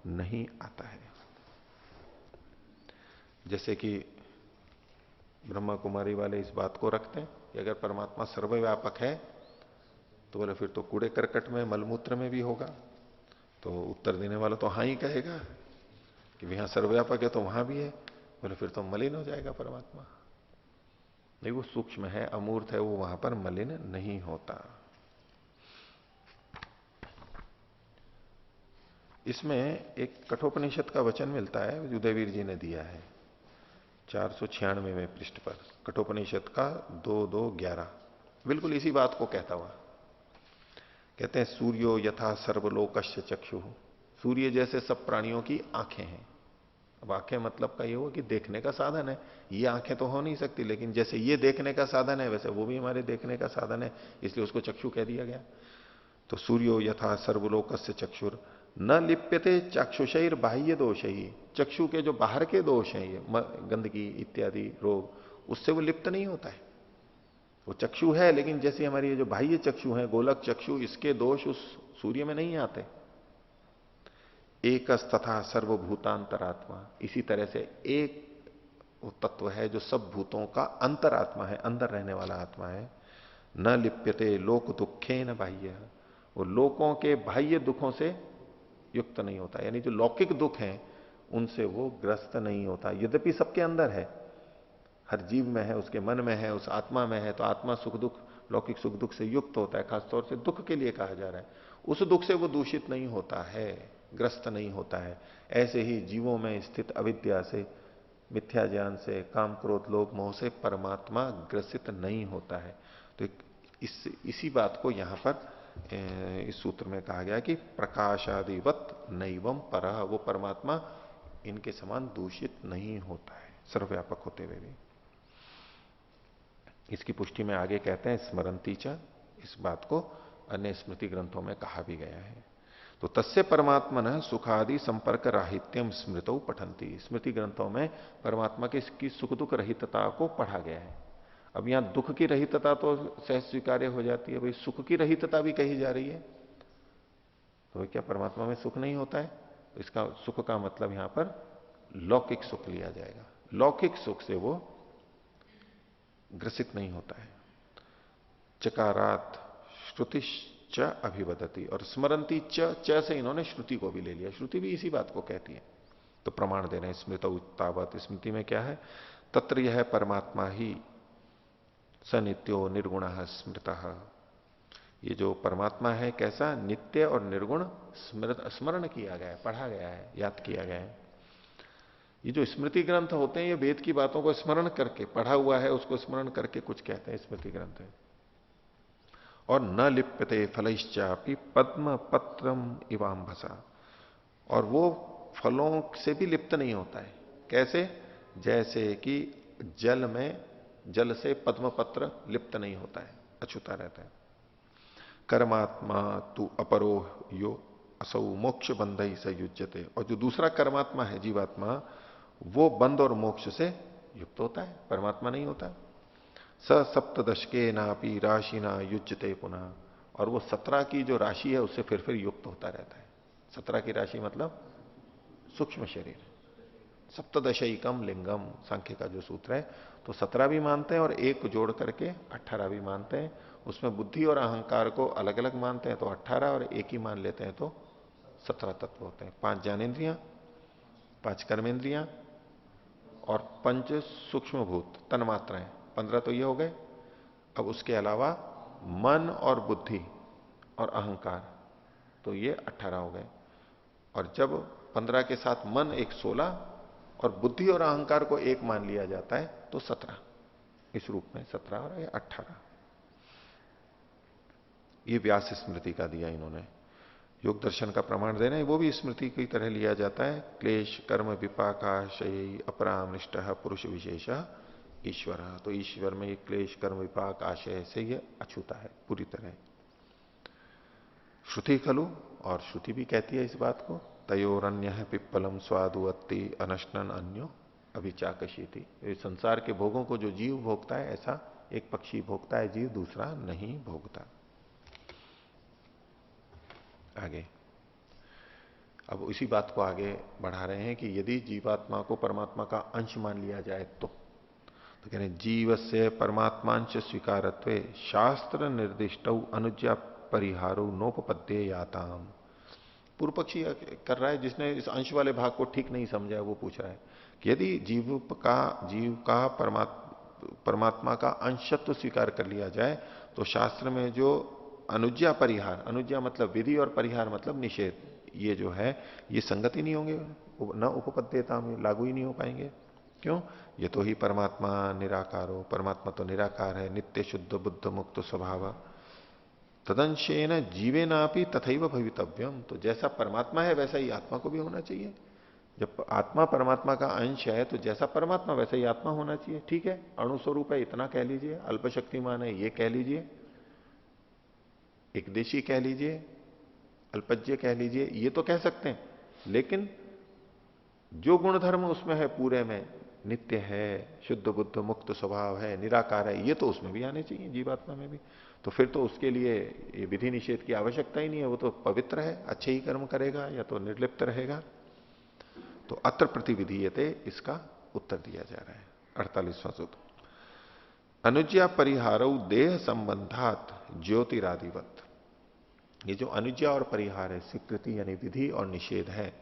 A: नहीं आता है। जैसे कि ब्रह्मा कुमारी वाले इस बात को रखते हैं कि अगर परमात्मा सर्वव्यापक है तो बोले फिर तो कूड़े करकट में मलमूत्र में भी होगा। तो उत्तर देने वाला तो हाँ ही कहेगा कि यहां सर्वव्यापक है तो वहां भी है। बोले फिर तो मलिन हो जाएगा परमात्मा। नहीं, वो सूक्ष्म है, अमूर्त है, वो वहां पर मलिन नहीं होता। इसमें एक कठोपनिषद का वचन मिलता है, उदयवीर जी ने दिया है 496वें पृष्ठ पर, कठोपनिषद का 2:2:11, बिल्कुल इसी बात को कहता हुआ। कहते हैं सूर्यो यथा सर्वलोकस्य चक्षु, सूर्य जैसे सब प्राणियों की आंखें हैं। अब आंखें मतलब का ये हुआ कि देखने का साधन है। ये आंखें तो हो नहीं सकती, लेकिन जैसे ये देखने का साधन है वैसे वो भी हमारे देखने का साधन है, इसलिए उसको चक्षु कह दिया गया। तो सूर्यो यथा सर्वलोकस्य चक्षुर न लिप्यते चक्षुषैर बाह्य दोष ही, चक्षु के जो बाहर के दोष हैं ये गंदगी इत्यादि रोग, उससे वो लिप्त नहीं होता है। वो चक्षु है, लेकिन जैसे हमारी ये जो बाह्य चक्षु है गोलक चक्षु, इसके दोष उस सूर्य में नहीं आते। एकस तथा सर्वभूतांतरात्मा, इसी तरह से एक वो तत्व है जो सब भूतों का अंतरात्मा है, अंदर रहने वाला आत्मा है। न लिप्यते लोक दुखे न बाह्य, वो लोकों के बाह्य दुखों से युक्त नहीं होता, यानी जो लौकिक दुख हैं उनसे वो ग्रस्त नहीं होता। यद्यपि सबके अंदर है, हर जीव में है, उसके मन में है, उस आत्मा में है, तो आत्मा सुख दुख लौकिक सुख दुख से युक्त होता है। खासतौर से दुख के लिए कहा जा रहा है, उस दुख से वो दूषित नहीं होता है, ग्रस्त नहीं होता है। ऐसे ही जीवों में स्थित अविद्या से मिथ्या ज्ञान से, काम क्रोध लोभ मोह से परमात्मा ग्रसित नहीं होता है। तो इसी बात को यहां पर इस सूत्र में कहा गया कि प्रकाशादिवत नैवम परः, वो परमात्मा इनके समान दूषित नहीं होता है, सर्वव्यापक होते हुए भी। इसकी पुष्टि में आगे कहते हैं स्मरंती च, इस बात को अन्य स्मृति ग्रंथों में कहा भी गया है। तो तस्य परमात्मन सुखादि संपर्क राहित्यम स्मृतौ पठंती, स्मृति ग्रंथों में परमात्मा की सुख दुख रहितता को पढ़ा गया है। अब यहां दुख की रहितता तो सहज स्वीकार्य हो जाती है, भाई सुख की रहितता भी कही जा रही है, तो क्या परमात्मा में सुख नहीं होता है? तो इसका सुख का मतलब यहां पर लौकिक सुख लिया जाएगा, लौकिक सुख से वो ग्रसित नहीं होता है। चकारात श्रुतिश्च अभिवदति, और स्मरंती च से इन्होंने श्रुति को भी ले लिया, श्रुति भी इसी बात को कहती है। तो प्रमाण दे रहे हैं स्मृत उत्तावत, स्मृति में क्या है, तत्र यह परमात्मा ही सनित्यो निर्गुण स्मृत, ये जो परमात्मा है कैसा, नित्य और निर्गुण स्मरण किया गया है, पढ़ा गया है, याद किया गया है। ये जो स्मृति ग्रंथ होते हैं ये वेद की बातों को स्मरण करके, पढ़ा हुआ है उसको स्मरण करके कुछ कहते हैं स्मृति ग्रंथ है। और न लिप्यते फलैश्चापि पद्म पत्रम इवाम्भसा, और वो फलों से भी लिप्त नहीं होता है। कैसे? जैसे कि जल में, जल से पद्म पत्र लिप्त नहीं होता है, अछूता रहता है। कर्मात्मा तु अपरो यो असौ मोक्ष बंध ही संयुज्यते, और जो दूसरा कर्मात्मा है जीवात्मा, वो बंध और मोक्ष से युक्त होता है, परमात्मा नहीं होता। स सप्तदशके नापी राशि ना युज्यते पुनः, और वो 17 की जो राशि है उससे फिर युक्त होता रहता है। 17 की राशि मतलब सूक्ष्म शरीर, सप्तदशैकम लिंगम सांख्य का जो सूत्र है, तो 17 भी मानते हैं और एक जोड़ करके 18 भी मानते हैं। उसमें बुद्धि और अहंकार को अलग अलग मानते हैं तो 18, और एक ही मान लेते हैं तो 17 तत्व होते हैं। 5 ज्ञानेन्द्रियां, 5 कर्मेंद्रियां और 5 सूक्ष्म भूत तन्मात्राएं, 15 तो ये हो गए। अब उसके अलावा मन और बुद्धि और अहंकार, तो ये 18 हो गए। और जब 15 के साथ मन एक 16 और बुद्धि और अहंकार को एक मान लिया जाता है तो 17, इस रूप में 17 और ये 18। ये व्यास स्मृति का दिया इन्होंने। योग दर्शन का प्रमाण देना है वो भी स्मृति की तरह लिया जाता है। क्लेश कर्म विपाकाशय अपरामृष्ट पुरुष विशेष ईश्वर, तो ईश्वर में ये क्लेश कर्म विपाक आशय से ये अछूता है पूरी तरह। श्रुति खलु, और श्रुति भी कहती है इस बात को, तयोरन्य है पिप्पलम स्वादुवत्ति अनशनन अन्यो अभिचाकशीति, संसार के भोगों को जो जीव भोगता है ऐसा एक पक्षी भोगता है, जीव दूसरा नहीं भोगता। आगे अब इसी बात को आगे बढ़ा रहे हैं कि यदि जीवात्मा को परमात्मा का अंश मान लिया जाए तो कह रहे जीव से परमात्मांश स्वीकारत्वे शास्त्र निर्दिष्ट अनुज्ञा परिहारो नोपपद्य याताम। पूर्व पक्षी कर रहा है जिसने इस अंश वाले भाग को ठीक नहीं समझा, वो पूछ रहा है कि यदि जीव का परमात्मा का अंशत्व स्वीकार कर लिया जाए तो शास्त्र में जो अनुज्ञा परिहार, अनुज्ञा मतलब विधि और परिहार मतलब निषेध, ये जो है ये संगत ही नहीं होंगे, न उपपद्यता में लागू ही नहीं हो पाएंगे। क्यों? ये तो ही परमात्मा निराकार हो, परमात्मा तो निराकार है, नित्य शुद्ध बुद्ध मुक्त स्वभाव, तदंशेन जीवेनापि तथैव भवितव्यम, तो जैसा परमात्मा है वैसा ही आत्मा को भी होना चाहिए। जब आत्मा परमात्मा का अंश है तो जैसा परमात्मा वैसा ही आत्मा होना चाहिए। ठीक है, अणुस्वरूप है इतना कह लीजिए, अल्पशक्तिमान है ये कह लीजिए, एकदेशी कह लीजिए, अल्पज्य कह लीजिए, ये तो कह सकते हैं, लेकिन जो गुणधर्म उसमें है पूरे में, नित्य है, शुद्ध बुद्ध मुक्त स्वभाव है, निराकार है, ये तो उसमें भी आने चाहिए जीवात्मा में भी। तो फिर तो उसके लिए ये विधि निषेध की आवश्यकता ही नहीं है, वो तो पवित्र है, अच्छे ही कर्म करेगा या तो निर्लिप्त रहेगा। तो अत्र प्रतिविधीयते, इसका उत्तर दिया जा रहा है 48वां सूत्र। अनुज्ञा परिहारो देह संबंधात ज्योतिरादिवत, ये जो अनुज्ञा और परिहार है, स्वीकृति यानी विधि और निषेध है,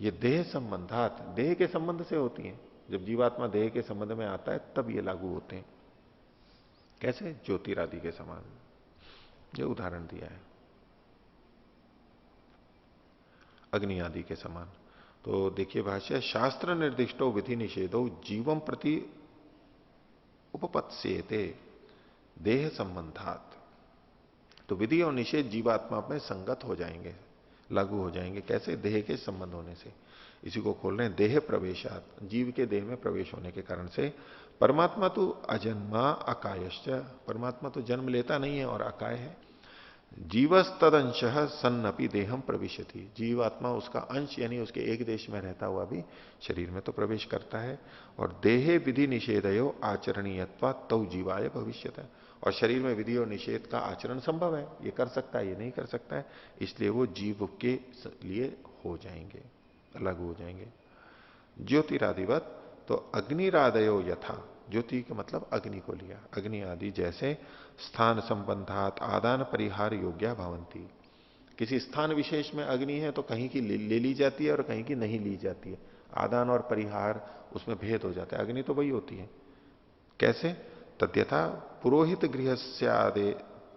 A: ये देह संबंधात, देह के संबंध से होती है। जब जीवात्मा देह के संबंध में आता है तब ये लागू होते हैं। कैसे? ज्योतिरादि के समान, ये उदाहरण दिया है, अग्नि आदि के समान। तो देखिए भाष्य, शास्त्र निर्दिष्टो विधि निषेधो जीवम प्रति उपपत्स्येते देह संबंधात। तो विधि और निषेध जीवात्मा में संगत हो जाएंगे, लागू हो जाएंगे। कैसे? देह के संबंध होने से। इसी को खोल रहे हैं, देह प्रवेशात, जीव के देह में प्रवेश होने के कारण से। परमात्मा तो अजन्मा अकायश्च, परमात्मा तो जन्म लेता नहीं है और अकाय है। जीवस तद अंश सन्नपि देहम प्रविशति, जीवात्मा उसका अंश यानी उसके एक देश में रहता हुआ भी शरीर में तो प्रवेश करता है। और देहे विधि निषेधयो आचरणीयत्वा तौ जीवाय भविष्यत, और शरीर में विधि और निषेध का आचरण संभव है, ये कर सकता है, ये नहीं कर सकता है, इसलिए वो जीव के लिए हो जाएंगे, अलग हो जाएंगे। ज्योतिरादिवत, तो अग्निरादयो यथा, ज्योति का मतलब अग्नि को लिया, अग्नि आदि जैसे स्थान संबंधात आदान परिहार योग्या भवंती, किसी स्थान विशेष में अग्नि है तो कहीं की ले ली जाती है और कहीं की नहीं ली जाती है, आदान और परिहार उसमें भेद हो जाता है। अग्नि तो वही होती है। कैसे? तद्यथा पुरोहित गृहस्य आदे,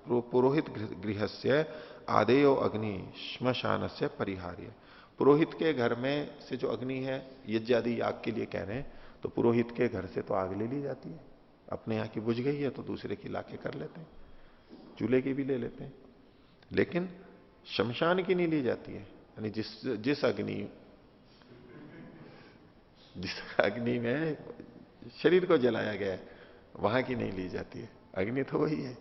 A: पुरोहित गृहस्य आदेयो अग्नि श्मशान से परिहार्य, पुरोहित के घर में से जो अग्नि है यज्ञ आदि याग के लिए कह रहे हैं, तो पुरोहित के घर से तो आग ले ली जाती है, अपने यहां की बुझ गई है तो दूसरे की लाके कर लेते हैं, चूल्हे की भी ले लेते हैं, लेकिन शमशान की नहीं ली जाती है। यानी जिस अग्नि में शरीर को जलाया गया है वहां की नहीं ली जाती है, अग्नि तो वही है।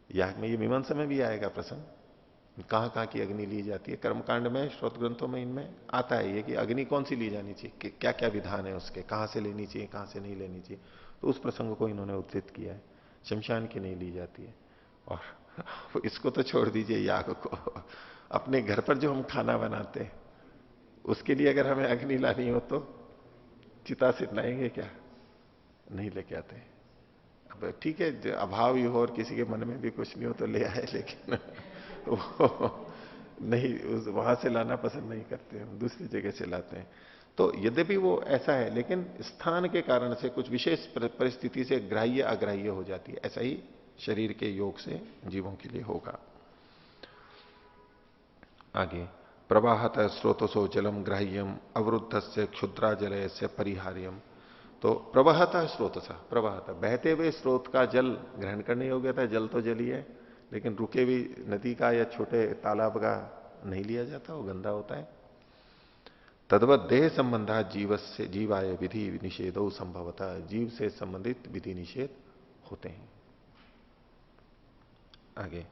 A: याग में, ये मीमांसा में भी आएगा प्रसंग, कहां कहां की अग्नि ली जाती है। कर्मकांड में, श्रोत ग्रंथों में इनमें आता है ये कि अग्नि कौन सी ली जानी चाहिए, कि क्या क्या विधान है उसके, कहां से लेनी चाहिए, कहां से नहीं लेनी चाहिए। तो उस प्रसंग को इन्होंने उद्धृत किया है, शमशान की नहीं ली जाती है। और इसको तो छोड़ दीजिए, याग को, अपने घर पर जो हम खाना बनाते हैं उसके लिए अगर हमें अग्नि लानी हो तो चिता से लाएंगे क्या? नहीं लेके आते। अब ठीक है, अभाव ही हो और किसी के मन में भी कुछ नहीं हो तो ले आए, लेकिन वो नहीं, वहां से लाना पसंद नहीं करते, हम दूसरी जगह से लाते हैं। तो यद्यपि वो ऐसा है, लेकिन स्थान के कारण से कुछ विशेष परिस्थिति से ग्राह्य अग्राह्य हो जाती है। ऐसा ही शरीर के योग से जीवों के लिए होगा। आगे, प्रवाहत स्रोतसो जलम ग्राह्यम अवरुद्ध से क्षुद्रा जलय से परिहार्यम। तो प्रवाहता स्रोतसा, प्रवाहता बहते हुए स्रोत का जल ग्रहण करने योग्य था, जल तो जल ही है, लेकिन रुके हुई नदी का या छोटे तालाब का नहीं लिया जाता, वो गंदा होता है। तद्वत देह संबंधा जीव से जीवाय विधि निषेधो संभवतः, जीव से संबंधित विधि निषेध होते हैं। आगे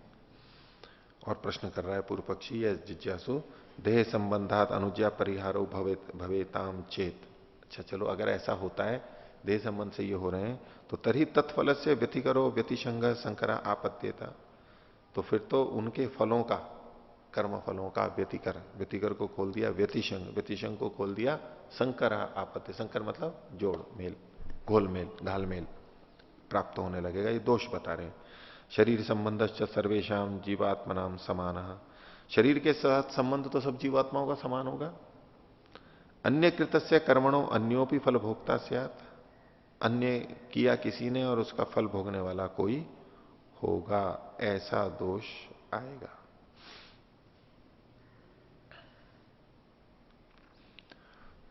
A: और प्रश्न कर रहा है पूर्व पक्षी या जिज्ञासु, देह संबंधात अनुज्ञा परिहारो भवेताम चेत। अच्छा चलो, अगर ऐसा होता है, देह संबंध से ये हो रहे हैं, तो तरी तत्फल से व्यतिकरो व्यतिशंग संकरा आपत्त्यता, तो फिर तो उनके फलों का, कर्म फलों का व्यतिकर, व्यतिकर को खोल दिया व्यतिशंग, व्यतिशंग को खोल दिया संकरा आपत्ति, संकर मतलब जोड़ मेल, घोलमेल, घालमेल प्राप्त होने लगेगा, ये दोष बता रहे हैं। शरीर संबंध सर्वेशम जीवात्मनाम समान, शरीर के साथ संबंध तो सब जीवात्माओं का समान होगा। अन्य कृतस्य कर्मणों अन्योपि फल भोक्ता स्यात्, अन्य किया किसी ने और उसका फल भोगने वाला कोई होगा, ऐसा दोष आएगा।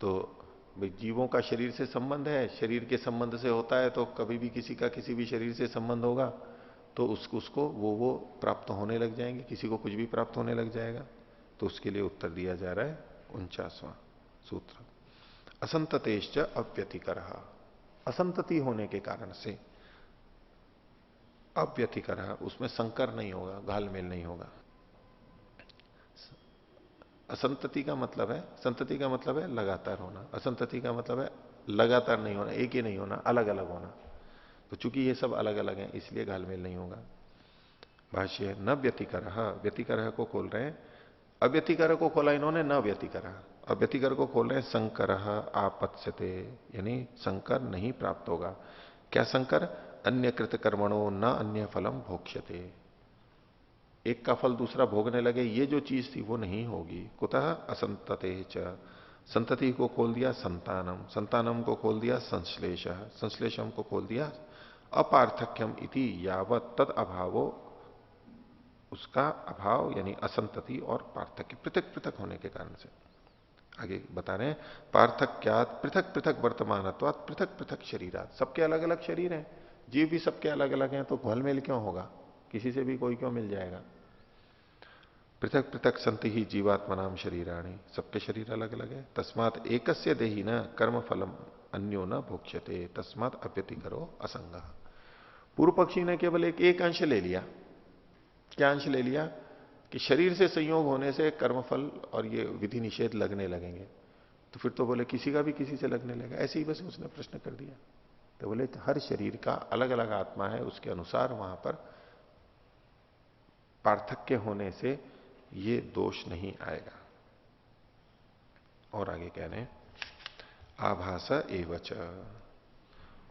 A: तो भाई जीवों का शरीर से संबंध है, शरीर के संबंध से होता है, तो कभी भी किसी का किसी भी शरीर से संबंध होगा तो उसको वो प्राप्त होने लग जाएंगे, किसी को कुछ भी प्राप्त होने लग जाएगा। तो उसके लिए उत्तर दिया जा रहा है 49वां सूत्र, असंततेश्च अव्यतिकर, असंतति होने के कारण से, अव्यतिकर उसमें संकर नहीं होगा, घालमेल नहीं होगा। असंतति का मतलब है, संतति का मतलब है लगातार होना, असंतति का मतलब है लगातार नहीं होना, एक ही नहीं होना, अलग अलग होना। तो चूंकि ये सब अलग अलग हैं इसलिए घालमेल नहीं होगा। भाष्य न व्यतिकर, व्यतिकर को खोल रहे हैं, अव्यतिकर को खोला इन्होंने, न व्यतिकर, अव्यतिकर को खोल रहे हैं संकर आपत्स्यते, यानी संकर नहीं प्राप्त होगा। क्या संकर? अन्य कृत कर्मणों न अन्य फलम भोक्ष्यते, एक का फल दूसरा भोगने लगे, ये जो चीज थी वो नहीं होगी। कुतः असंतते च, संतति को खोल दिया संतानम, संतानम को खोल दिया संश्लेष, संश्लेषम को खोल दिया अपार्थक्यम इति यावत तद अभावो, उसका अभाव यानी असंतति और पार्थक्य पृथक पृथक होने के कारण से। आगे बता रहे हैं, पार्थक्यात पृथक पृथक वर्तमानत्वात् पृथक पृथक शरीरात। सबके अलग अलग शरीर हैं, जीव भी सबके अलग अलग हैं, तो घुलमेल क्यों होगा, किसी से भी कोई क्यों मिल जाएगा। पृथक पृथक संति ही जीवात्मनाम शरीराणी, सबके शरीर अलग अलग है। तस्मात एकस्य देही न कर्म फलम अन्यो न भोक्ष्यते तस्मात अप्यति करो असंग। पूर्व पक्षी ने केवल एक अंश ले लिया। क्या अंश ले लिया कि शरीर से संयोग होने से कर्मफल और ये विधि निषेध लगने लगेंगे, तो फिर तो बोले किसी का भी किसी से लगने लगा, ऐसे ही बस उसने प्रश्न कर दिया। तो बोले हर शरीर का अलग अलग आत्मा है, उसके अनुसार वहां पर पार्थक्य होने से ये दोष नहीं आएगा। और आगे कह रहे हैं आभास एवच,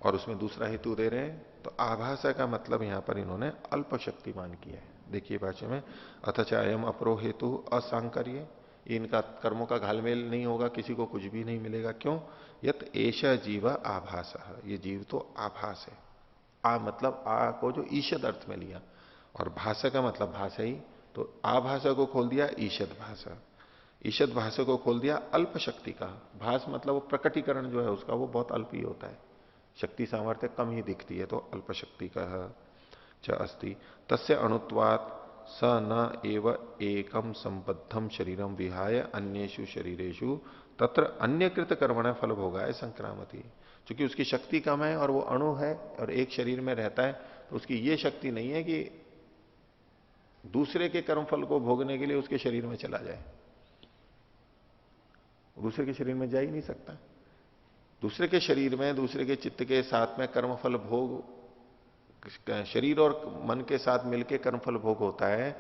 A: और उसमें दूसरा हेतु दे रहे हैं। तो आभास का मतलब यहां पर इन्होंने अल्प शक्तिमान किया है। देखिए भाष्य में, अथच अयम अपरो हेतु असंकर्य, इनका कर्मों का घालमेल नहीं होगा, किसी को कुछ भी नहीं मिलेगा। क्यों, यत एष जीव आभास, ये जीव तो आभास है। आ मतलब आ को जो ईशद अर्थ में लिया, और भाषा का मतलब भाषा ही, तो आभाषा को खोल दिया ईशद भाषा, ईशद भाषा को खोल दिया अल्प शक्ति का। भाष मतलब वो प्रकटीकरण जो है उसका वो बहुत अल्प ही होता है, शक्ति सामर्थ्य कम ही दिखती है, तो अल्प शक्ति का च अस्ति तस्य अणुत्वात् स न एव एकम संबद्धम शरीरम विहाय अन्येषु शरीरेषु तत्र अन्यकृत कर्मण फल भोगाय संक्रामति। क्योंकि उसकी शक्ति कम है और वो अणु है और एक शरीर में रहता है, तो उसकी ये शक्ति नहीं है कि दूसरे के कर्मफल को भोगने के लिए उसके शरीर में चला जाए। दूसरे के शरीर में जा ही नहीं सकता। दूसरे के शरीर में दूसरे के चित्त के साथ में कर्मफल भोग, शरीर और मन के साथ मिलकर कर्मफल भोग होता है,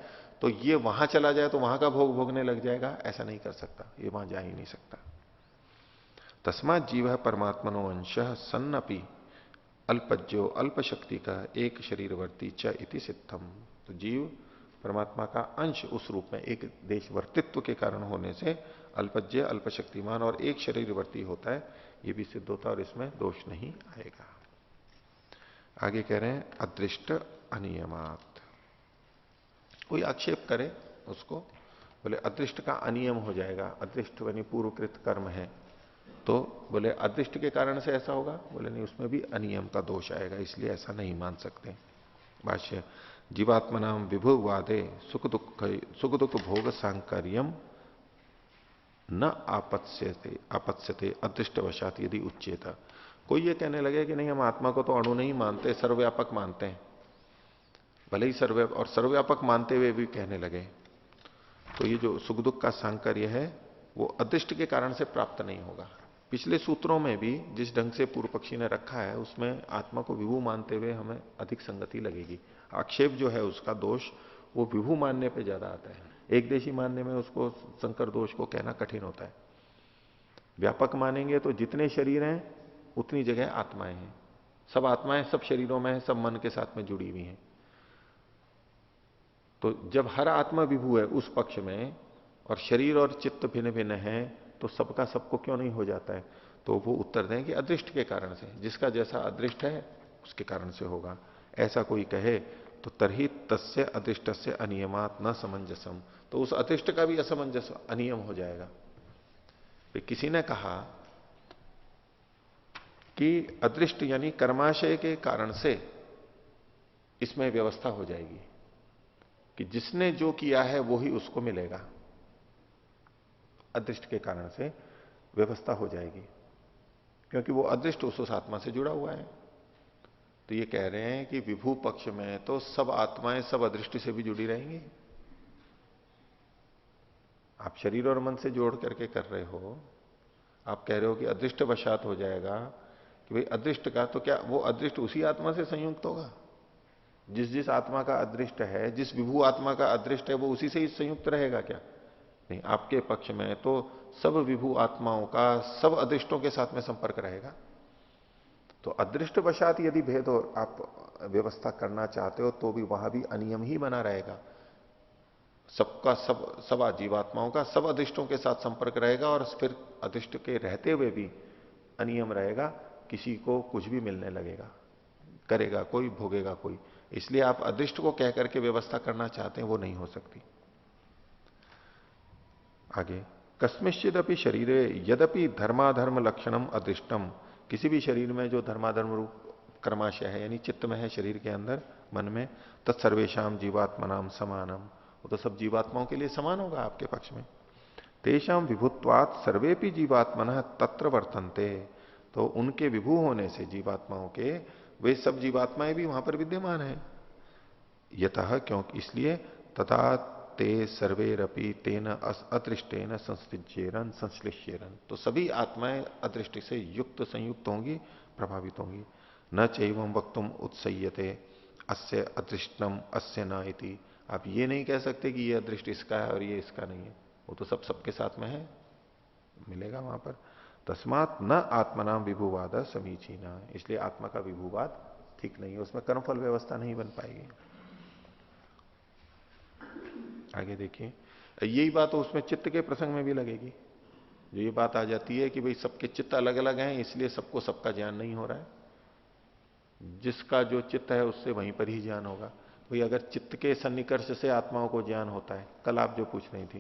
A: तो ये वहां चला जाए तो वहां का भोग भोगने लग जाएगा, ऐसा नहीं कर सकता, ये वहां जा ही नहीं सकता। तस्मात जीव परमात्मनो अंश सन्नपि अल्पज्यो अल्प शक्ति का एक शरीरवर्ती च इति सिद्धम। तो जीव परमात्मा का अंश उस रूप में एक देशवर्तित्व के कारण होने से अल्पज्य अल्प शक्तिमान और एक शरीरवर्ती होता है, ये भी सिद्ध होता है और इसमें दोष नहीं आएगा। आगे कह रहे हैं अदृष्ट अनियमात। कोई आक्षेप करे उसको, बोले अदृष्ट का अनियम हो जाएगा, अदृष्ट यानी पूर्वकृत कर्म है, तो बोले अदृष्ट के कारण से ऐसा होगा, बोले नहीं, उसमें भी अनियम का दोष आएगा, इसलिए ऐसा नहीं मान सकते। भाष्य, जीवात्मनाम विभुवादे सुख दुख भोग सांकर्यम न आपत्स्यते अदृष्टवशात यदि उच्चेता। कोई ये कहने लगे कि नहीं, हम आत्मा को तो अणु नहीं मानते, सर्वव्यापक मानते हैं, भले ही सर्वव्यापक मानते हुए भी कहने लगे, तो ये जो सुख दुख का सांकर्य है वो अदृष्ट के कारण से प्राप्त नहीं होगा। पिछले सूत्रों में भी जिस ढंग से पूर्व पक्षी ने रखा है उसमें आत्मा को विभू मानते हुए हमें अधिक संगति लगेगी। आक्षेप जो है उसका दोष वो विभू मानने पे ज्यादा आता है, एक देशी मानने में उसको संकर दोष को कहना कठिन होता है। व्यापक मानेंगे तो जितने शरीर हैं उतनी जगह आत्माएं हैं, सब आत्माएं सब शरीरों में है, सब मन के साथ में जुड़ी हुई हैं। तो जब हर आत्मा विभू है उस पक्ष में और शरीर और चित्त भिन्न भिन्न है, तो सबका सबको क्यों नहीं हो जाता है। तो वो उत्तर दें कि अदृष्ट के कारण से, जिसका जैसा अदृष्ट है उसके कारण से होगा। ऐसा कोई कहे तो तरही तस्य अदृष्ट से अनियमात न समंजसम, तो उस अदृष्ट का भी असमंजस अनियम हो जाएगा। फिर किसी ने कहा कि अदृष्ट यानी कर्माशय के कारण से इसमें व्यवस्था हो जाएगी कि जिसने जो किया है वो ही उसको मिलेगा, अदृष्ट के कारण से व्यवस्था हो जाएगी, क्योंकि वो अदृष्ट उस आत्मा से जुड़ा हुआ है। तो ये कह रहे हैं कि विभू पक्ष में तो सब आत्माएं सब अदृष्टि से भी जुड़ी रहेंगी। आप शरीर और मन से जोड़ करके कर रहे हो, आप कह रहे हो कि अदृष्ट वशात हो जाएगा, कि भाई अदृष्ट का तो क्या वो अदृष्ट उसी आत्मा से संयुक्त होगा, जिस जिस आत्मा का अदृष्ट है, जिस विभू आत्मा का अदृष्ट है वो उसी से ही संयुक्त रहेगा क्या? नहीं, आपके पक्ष में तो सब विभू आत्माओं का सब अदृष्टों के साथ में संपर्क रहेगा। तो अदृष्ट वशात यदि भेद हो आप व्यवस्था करना चाहते हो तो भी वहां भी अनियम ही बना रहेगा। सबका सब जीवात्माओं का सब अदृष्टों के साथ संपर्क रहेगा और फिर अदृष्ट के रहते हुए भी अनियम रहेगा, किसी को कुछ भी मिलने लगेगा, करेगा कोई, भोगेगा कोई। इसलिए आप अदृष्ट को कह करके व्यवस्था करना चाहते हैं वो नहीं हो सकती। आगे कस्मिश्चिद अपनी शरीर यद्यपि धर्माधर्म लक्षणम अदृष्टम, किसी भी शरीर में जो धर्माधर्म रूप कर्माशय है यानी चित्त में है शरीर के अंदर मन में, तत्सर्वेशम जीवात्मनाम समानम, वो तो सब जीवात्माओं के लिए समान होगा आपके पक्ष में। तेषाम विभुत्वात् सर्वेपि जीवात्मनः तत्र वर्तन्ते, तो उनके विभू होने से जीवात्माओं के, वे सब जीवात्माएं भी वहां पर विद्यमान है। यतः क्योंकि इसलिए, तथा ते सर्वेरपि तेन अदृष्टेन संसृज्येरन संश्लिष्येरन, तो सभी आत्माएं अदृष्टि से युक्त संयुक्त होंगी, प्रभावित होंगी। न चैवं वक्तुम उत्सय्यते अस्य अदृष्टम अस्य न इति, आप ये नहीं कह सकते कि ये अदृष्ट इसका है और ये इसका नहीं है, वो तो सब सबके साथ में है, मिलेगा वहां पर। तस्मात न आत्मनाम विभुवाद समीचीना, इसलिए आत्मा का विभुवाद ठीक नहीं है, उसमें कर्मफल व्यवस्था नहीं बन पाएगी। आगे देखिए, यही बात तो उसमें चित्त के प्रसंग में भी लगेगी। जो ये बात आ जाती है कि भाई सबके चित्त अलग अलग हैं, इसलिए सबको सबका ज्ञान नहीं हो रहा है, जिसका जो चित्त है उससे वहीं पर ही ज्ञान होगा। भाई अगर चित्त के सन्निकर्ष से आत्माओं को ज्ञान होता है, कल आप जो पूछ रही थी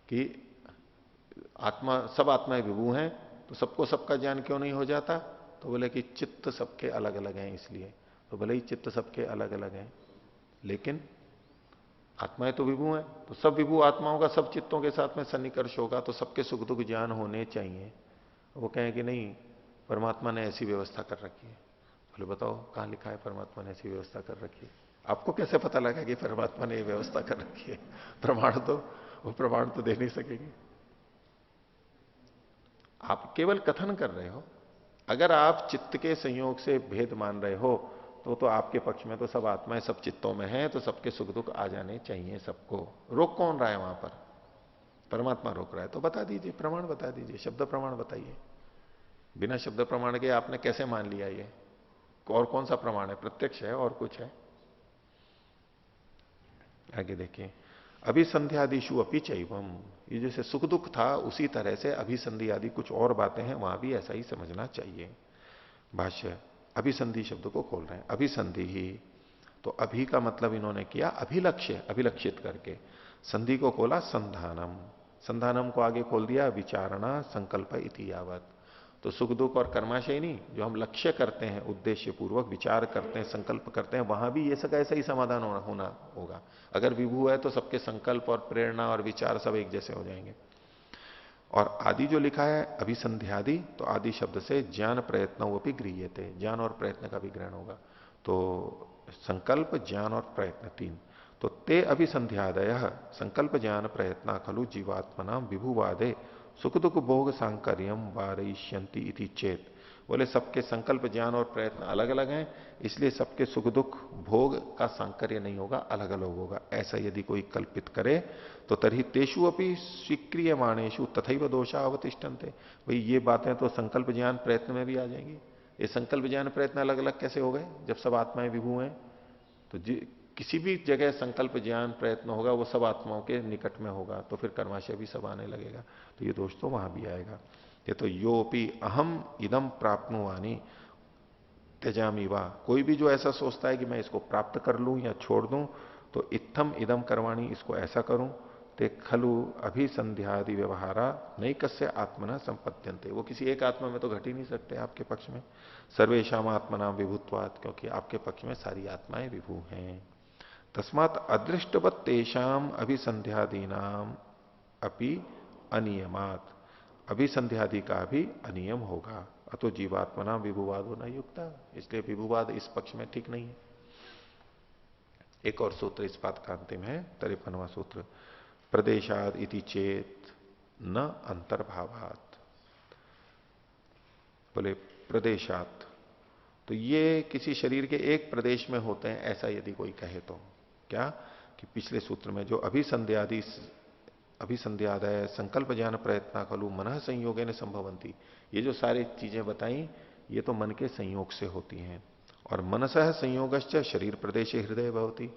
A: कि आत्मा, सब आत्माएं विभू हैं, तो सबको सबका ज्ञान क्यों नहीं हो जाता, तो बोले कि चित्त सबके अलग अलग हैं इसलिए। तो भले ही चित्त सबके अलग अलग हैं, लेकिन आत्माएं तो विभू हैं, तो सब विभू आत्माओं का सब चित्तों के साथ में सन्निकर्ष होगा, तो सबके सुख दुख ज्ञान होने चाहिए। वो कहें कि नहीं परमात्मा ने ऐसी व्यवस्था कर रखी है। बोले बताओ कहां लिखा है परमात्मा ने ऐसी व्यवस्था कर रखी है? आपको कैसे पता लगा कि परमात्मा ने ये व्यवस्था कर रखी है? प्रमाण तो, वो प्रमाण तो दे नहीं सकेगी। आप केवल कथन कर रहे हो। अगर आप चित्त के संयोग से भेद मान रहे हो, तो आपके पक्ष में तो सब आत्माएं सब चित्तों में हैं, तो सबके सुख दुख आ जाने चाहिए सबको। रोक कौन रहा है वहां पर? परमात्मा रोक रहा है। तो बता दीजिए, प्रमाण बता दीजिए, शब्द प्रमाण बताइए। बिना शब्द प्रमाण के आपने कैसे मान लिया ये? और कौन सा प्रमाण है? प्रत्यक्ष है और कुछ है? आगे देखिए, अभिसंध्यादिशु अपि चैवम, ये जैसे सुख दुख था उसी तरह से अभिसंधि आदि कुछ और बातें हैं, वहां भी ऐसा ही समझना चाहिए। भाष्य अभिसंधि शब्द को खोल रहे हैं। अभिसंधि ही, तो अभी का मतलब इन्होंने किया अभिलक्ष्य, अभिलक्षित करके। संधि को खोला संधानम, संधानम को आगे खोल दिया विचारणा संकल्प इति यावत। तो सुख दुख और कर्माशय नहीं, जो हम लक्ष्य करते हैं, उद्देश्य पूर्वक विचार करते हैं, संकल्प करते हैं, वहां भी ये सब ऐसा ही समाधान होना होगा। अगर विभू है तो सबके संकल्प और प्रेरणा और विचार सब एक जैसे हो जाएंगे। और आदि जो लिखा है अभिसंध्यादि, तो आदि शब्द से ज्ञान प्रयत्न वो भी गृह्यते, ज्ञान और प्रयत्न का भी ग्रहण होगा। तो संकल्प ज्ञान और प्रयत्न तीन। तो ते अभिसंध्यादय संकल्प ज्ञान प्रयत्न खलु जीवात्मना विभुवादे सुख दुख भोग सांकर्यम वारयिष्यन्ति इति चेत। बोले सबके संकल्प ज्ञान और प्रयत्न अलग अलग हैं, इसलिए सबके सुख दुख भोग का सांकर्य नहीं होगा, अलग अलग होगा, ऐसा यदि कोई कल्पित करे तो तरी तेषु अपनी स्वीक्रियमाणेशु तथैव दोषा अवतिष्ठन्ते। भाई ये बातें तो संकल्प ज्ञान प्रयत्न में भी आ जाएंगी। ये संकल्प ज्ञान प्रयत्न अलग अलग कैसे हो गए जब सब आत्माएं विभू हैं? तो किसी भी जगह संकल्प ज्ञान प्रयत्न होगा वो सब आत्माओं के निकट में होगा, तो फिर कर्माशय भी सब आने लगेगा। तो ये दोष तो वहां भी आएगा। ये तो योपि अहम इदम प्राप्नुवानी त्यजामी वा, कोई भी जो ऐसा सोचता है कि मैं इसको प्राप्त कर लूं या छोड़ दूं, तो इत्थम इदम करवाणी, इसको ऐसा करूं, ते खलु अभिसंध्यादि व्यवहारा नहीं कस्य आत्मना संपद्यंते, वो किसी एक आत्मा में तो घट ही नहीं सकते आपके पक्ष में। सर्वेशम आत्मना विभुत्वात्, क्योंकि आपके पक्ष में सारी आत्माएं विभू हैं। तस्मात अदृष्टवत तेषाम अभिसंध्यादीनाम अपि अनियमात, अभिसंध्यादि का भी अनियम होगा। अतो जीवात्मना विभुवाद होना युक्ता, इसलिए विभुवाद इस पक्ष में ठीक नहीं है। एक और सूत्र इस बात का अंतिम है, 53वां सूत्र, प्रदेशाद इति चेत न अंतर्भावात। बोले प्रदेशात, तो ये किसी शरीर के एक प्रदेश में होते हैं, ऐसा यदि कोई कहे तो क्या, कि पिछले सूत्र में जो अभिसंध्यादय संकल्प ज्ञान प्रयत्न खलु मन संयोगे न संभवंती, ये जो सारी चीजें बताई ये तो मन के संयोग से होती हैं। और मनसह संयोगश्च शरीर प्रदेश हृदय भवती,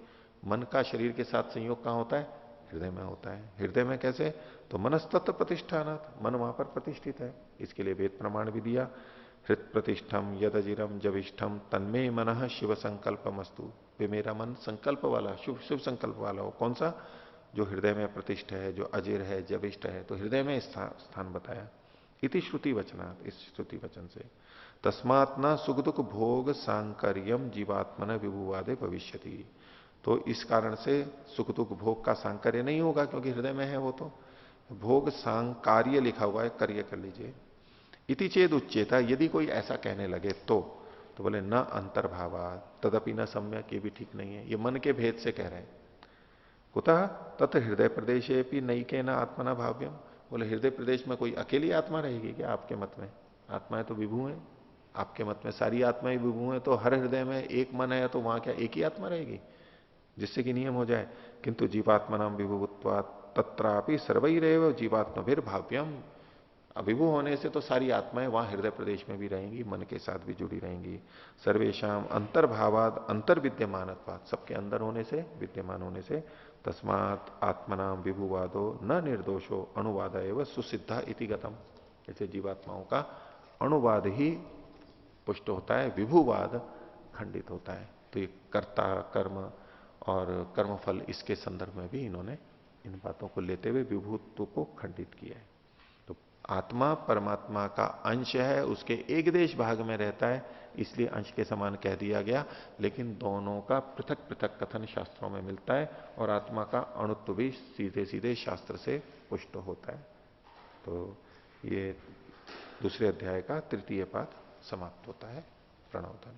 A: मन का शरीर के साथ संयोग कहां होता है? हृदय में होता है। हृदय में कैसे? तो मनस्तत्व प्रतिष्ठानात, मन वहां पर प्रतिष्ठित है। इसके लिए वेद प्रमाण भी दिया, हृत प्रतिष्ठम यदजिरम जविष्ठम तन्मे मन शिव संकल्पमस्तु, वे मेरा मन संकल्प वाला, शुभ शुभ संकल्प वाला हो। कौन सा? जो हृदय में प्रतिष्ठ है, जो अजिर है, जविष्ठ है, तो हृदय में स्थान बताया। इति श्रुति वचनात्, इस श्रुति वचन से। तस्मात् न सुख दुख भोग सांकर्यम जीवात्मन विभुवादे भविष्यति। तो इस कारण से सुख दुख भोग का सांकर्य नहीं होगा, क्योंकि हृदय में है वो। तो भोग सांकार्य लिखा हुआ है, कार्य कर लीजिए। इति चेद उच्चेता, यदि कोई ऐसा कहने लगे तो बोले न अंतर्भावा तदपि न सम्यक, ये भी ठीक नहीं है, ये मन के भेद से कह रहे हैं। कुतः तत् हृदय प्रदेशे भी नई के न आत्मना भाव्यम। बोले हृदय प्रदेश में कोई अकेली आत्मा रहेगी क्या आपके मत में? आत्माएं तो विभू है, आपके मत में सारी आत्माएं विभू है, तो हर हृदय में एक मन है, तो वहां क्या एक ही आत्मा रहेगी? जिससे कि नियम हो जाए। किंतु जीवात्मा नाम विभुत्वा तत्रापि सर्वैरेव जीवात्मा फिर भाव्यम। विभू होने से तो सारी आत्माएं वहां हृदय प्रदेश में भी रहेंगी, मन के साथ भी जुड़ी रहेंगी। सर्वेशम अंतर्भावाद अंतर विद्यमानत्वाद, सबके अंदर होने से, विद्यमान होने से। तस्मात आत्मनाम विभुवादो न निर्दोषो अणुवाद एवं सुसिद्धा इति गतम। ऐसे जीवात्माओं का अणुवाद ही पुष्ट होता है, विभुवाद खंडित होता है। तो ये कर्ता कर्म और कर्मफल, इसके संदर्भ में भी इन्होंने इन बातों को लेते हुए विभुत्व को खंडित किया है। तो आत्मा परमात्मा का अंश है, उसके एक देश भाग में रहता है, इसलिए अंश के समान कह दिया गया। लेकिन दोनों का पृथक पृथक कथन शास्त्रों में मिलता है, और आत्मा का अणुत्व भी सीधे सीधे शास्त्र से पुष्ट होता है। तो ये दूसरे अध्याय का तृतीय पाठ समाप्त होता है। प्रणवधन।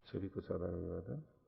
A: सभी को साधारण